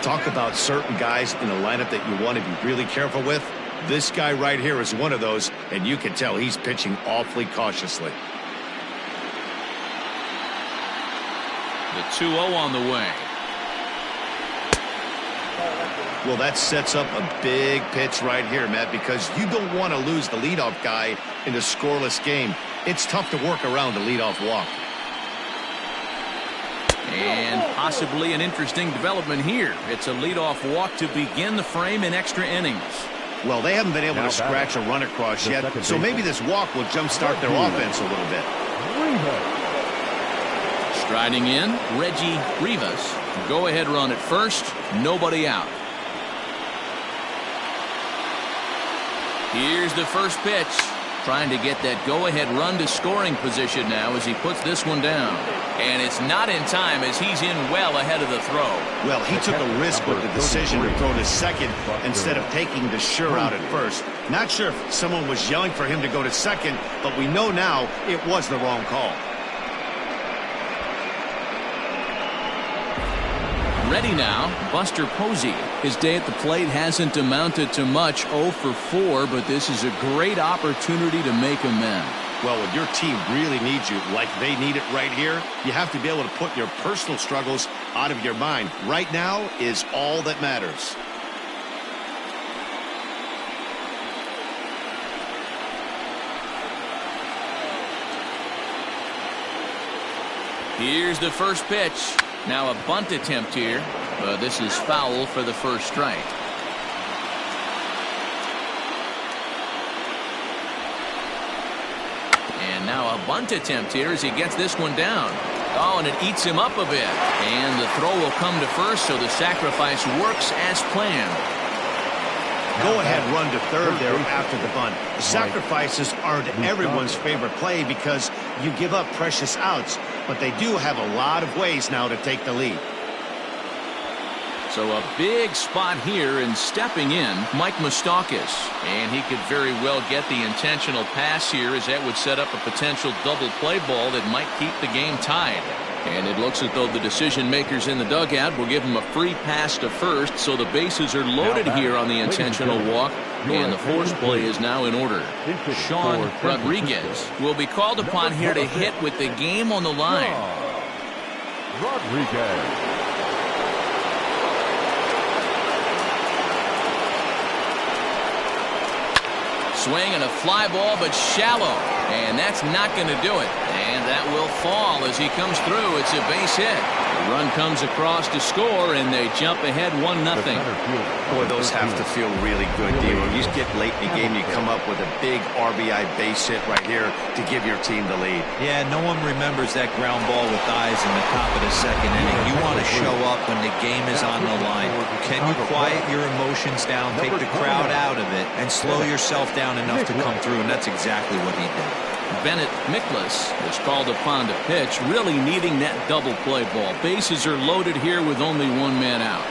Talk about certain guys in a lineup that you want to be really careful with. This guy right here is one of those, and you can tell he's pitching awfully cautiously. The 2-0 on the way. Well, that sets up a big pitch right here, Matt, because you don't want to lose the leadoff guy in a scoreless game. It's tough to work around a leadoff walk. And possibly an interesting development here. It's a leadoff walk to begin the frame in extra innings. Well, they haven't been able to scratch a run across yet, so maybe this walk will jumpstart their offense a little bit. Striding in, Reggie Rivas. Go-ahead run at first, nobody out. Here's the first pitch. Trying to get that go-ahead run to scoring position now as he puts this one down. And it's not in time as he's in well ahead of the throw. Well, he took a risk with the decision to throw to second instead of taking the sure out at first. Not sure if someone was yelling for him to go to second, but we know now it was the wrong call. Ready now, Buster Posey. His day at the plate hasn't amounted to much, 0 for 4, but this is a great opportunity to make amends. Well, when your team really needs you, like they need it right here, you have to be able to put your personal struggles out of your mind. Right now is all that matters. Here's the first pitch. Now a bunt attempt here. This is foul for the first strike. And now a bunt attempt here as he gets this one down. Oh, and it eats him up a bit. And the throw will come to first, so the sacrifice works as planned. Go-ahead run to third there after the bunt. Sacrifices aren't everyone's favorite play because you give up precious outs, but they do have a lot of ways now to take the lead. So a big spot here, and stepping in, Mike Moustakas. And he could very well get the intentional pass here, as that would set up a potential double play ball that might keep the game tied. And it looks as though the decision makers in the dugout will give him a free pass to first, so the bases are loaded here on the intentional walk, and the force play is now in order. Sean Rodriguez will be called upon here to hit with the game on the line. Rodriguez. Swing and a fly ball, but shallow. And that's not going to do it. And that will fall as he comes through. It's a base hit. The run comes across to score, and they jump ahead 1-0. Boy, those have to feel really good, Dino. You get late in the game, you come up with a big RBI base hit right here to give your team the lead. Yeah, no one remembers that ground ball with eyes in the top of the second inning. You want to show up when the game is on the line. Can you quiet your emotions down, take the crowd out of it, and slow yourself down enough to come through? And that's exactly what he did. Bennett Miklas is called upon to pitch, really needing that double play ball. Bases are loaded here with only one man out.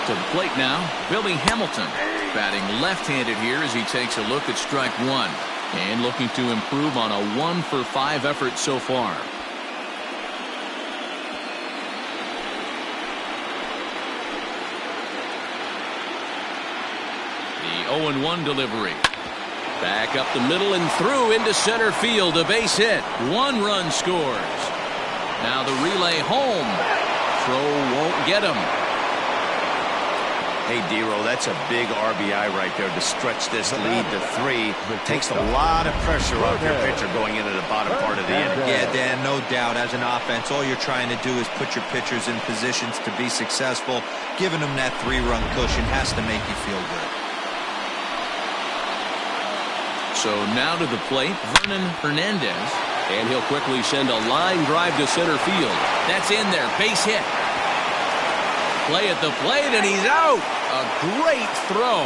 To the plate now, Billy Hamilton, batting left-handed here as he takes a look at strike one, and looking to improve on a 1-for-5 effort so far. The 0-1 delivery. Back up the middle and through into center field. A base hit. 1 run scores. Now the relay home. Throw won't get him. Hey, D-Roll, that's a big RBI right there to stretch this lead to 3. Takes a lot of pressure off your pitcher going into the bottom part of the inning. Yeah, Dan, no doubt. As an offense, all you're trying to do is put your pitchers in positions to be successful. Giving them that 3-run cushion has to make you feel good. So now to the plate, Vernon Hernandez. And he'll quickly send a line drive to center field. That's in there. Base hit. Play at the plate, and he's out. A great throw.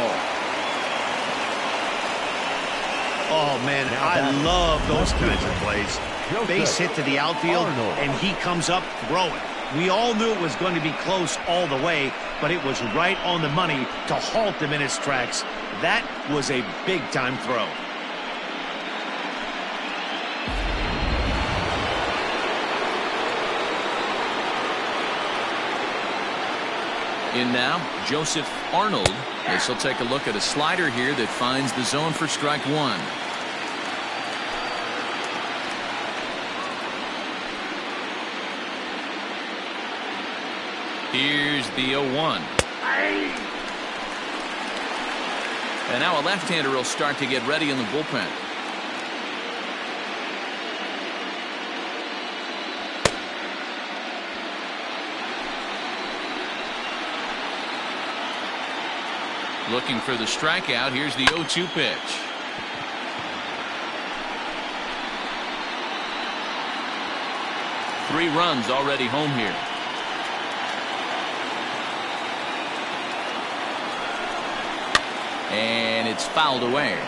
Oh, man, I love those kinds of plays. Base hit to the outfield, and he comes up throwing. We all knew it was going to be close all the way, but it was right on the money to halt him in its tracks. That was a big-time throw. In now, Joseph Arnold. This will take a look at a slider here that finds the zone for strike one. Here's the 0-1. And now a left-hander will start to get ready in the bullpen. Looking for the strikeout. Here's the 0-2 pitch. Three runs already home here. And it's fouled away.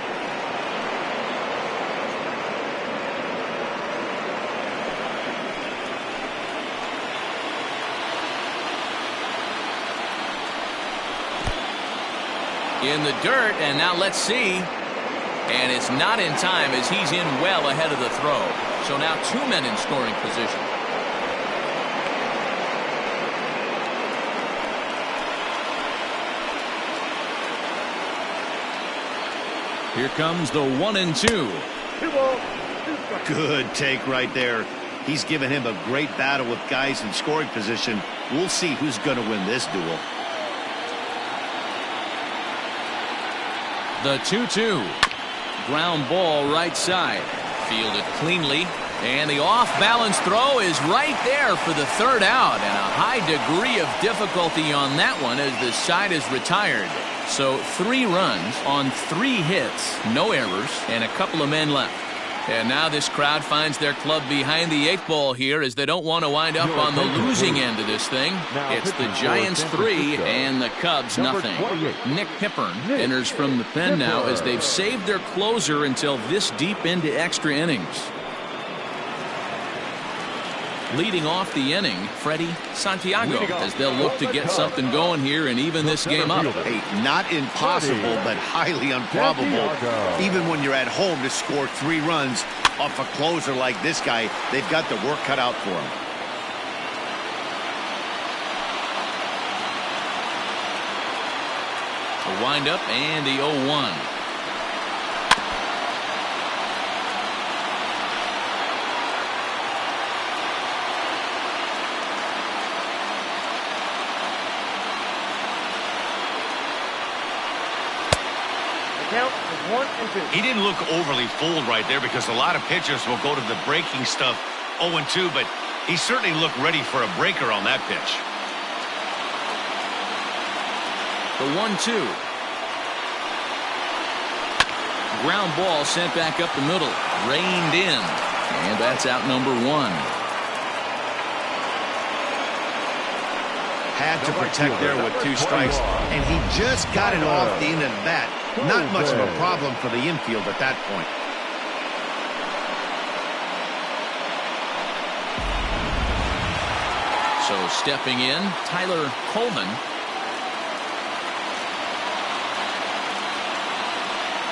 In the dirt, and now let's see. And it's not in time as he's in well ahead of the throw. So now 2 men in scoring position. Here comes the 1-2. Good take right there. He's given him a great battle with guys in scoring position. We'll see who's going to win this duel. The 2-2. Ground ball right side. Fielded cleanly. And the off-balance throw is right there for the third out. And a high degree of difficulty on that one as the side is retired. So 3 runs on 3 hits. No errors. And a couple of men left. And now this crowd finds their club behind the 8th ball here as they don't want to wind up on the losing end of this thing. It's the Giants 3 and the Cubs nothing. Nick Hippern enters from the pen now as they've saved their closer until this deep into extra innings. Leading off the inning, Freddie Santiago, as they'll look to get something going here and even this game up. Hey, not impossible, but highly improbable. Even when you're at home to score 3 runs off a closer like this guy, they've got the work cut out for him. The windup and the 0-1. He didn't look overly fooled right there because a lot of pitchers will go to the breaking stuff 0-2, but he certainly looked ready for a breaker on that pitch. The 1-2. Ground ball sent back up the middle. Reined in. And that's out number 1. Had to protect there with 2 strikes, and he just got it off the end of the bat. Not much of a problem for the infield at that point. So stepping in, Tyler Coleman.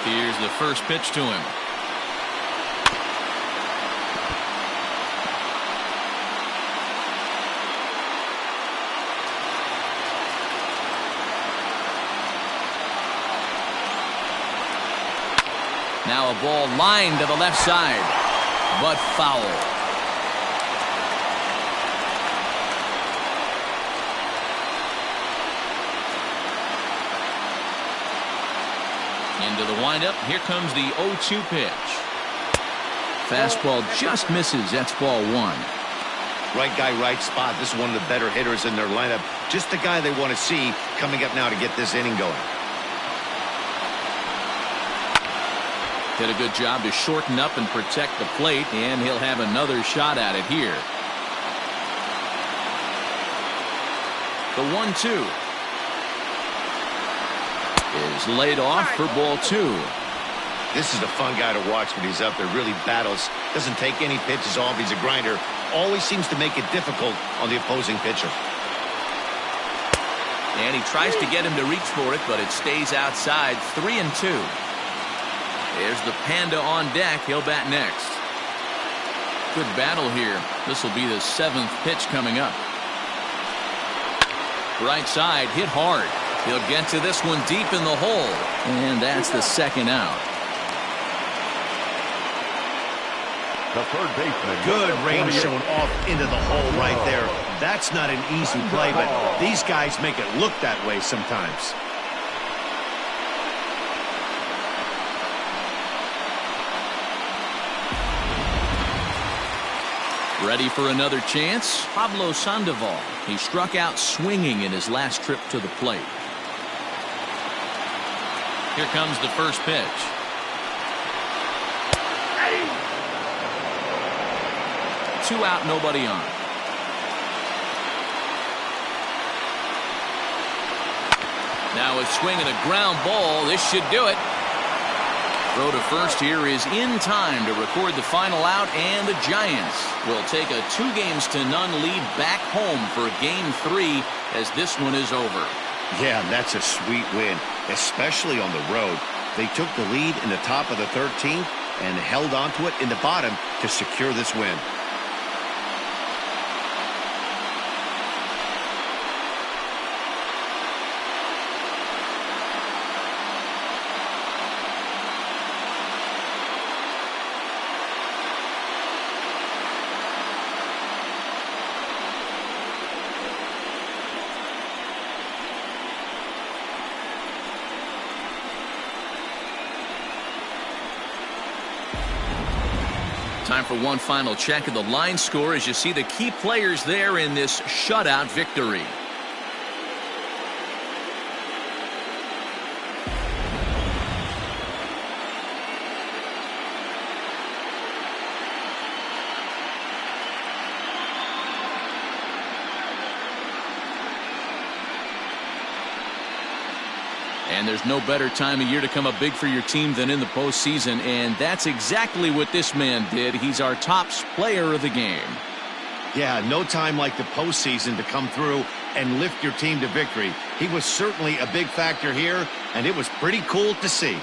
Here's the first pitch to him. Now a ball lined to the left side, but foul. Into the windup. Here comes the 0-2 pitch. Fastball just misses. That's ball 1. Right guy, right spot. This is one of the better hitters in their lineup. Just the guy they want to see coming up now to get this inning going. Did a good job to shorten up and protect the plate, and he'll have another shot at it here. The 1-2 is laid off for ball 2. This is a fun guy to watch when he's up there. Really battles. Doesn't take any pitches off. He's a grinder. Always seems to make it difficult on the opposing pitcher. And he tries to get him to reach for it, but it stays outside. 3-2. There's the Panda on deck. He'll bat next. Good battle here. This will be the 7th pitch coming up. Right side, hit hard. He'll get to this one deep in the hole. And that's the 2nd out. The third baseman. Good range shown off into the hole right there. That's not an easy play, but these guys make it look that way sometimes. Ready for another chance? Pablo Sandoval. He struck out swinging in his last trip to the plate. Here comes the first pitch. Two out, nobody on. Now a swing and a ground ball. This should do it. Throw to first here is in time to record the final out, and the Giants will take a 2-0 lead back home for Game 3 as this one is over. Yeah, that's a sweet win, especially on the road. They took the lead in the top of the 13th and held on to it in the bottom to secure this win. Time for one final check of the line score as you see the key players there in this shutout victory. And there's no better time of year to come up big for your team than in the postseason, and that's exactly what this man did. He's our top player of the game. Yeah, no time like the postseason to come through and lift your team to victory. He was certainly a big factor here, and it was pretty cool to see.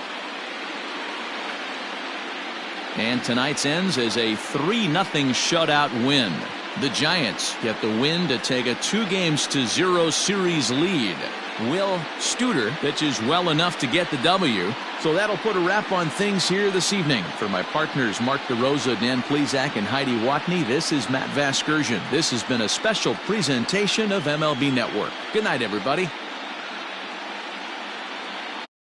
And tonight's ends as a 3-0 shutout win. The Giants get the win to take a 2-0 series lead. Will Studer pitches well enough to get the W. So that'll put a wrap on things here this evening. For my partners Mark DeRosa, Dan Plesac, and Heidi Watney, this is Matt Vasgersian. This has been a special presentation of MLB Network. Good night, everybody.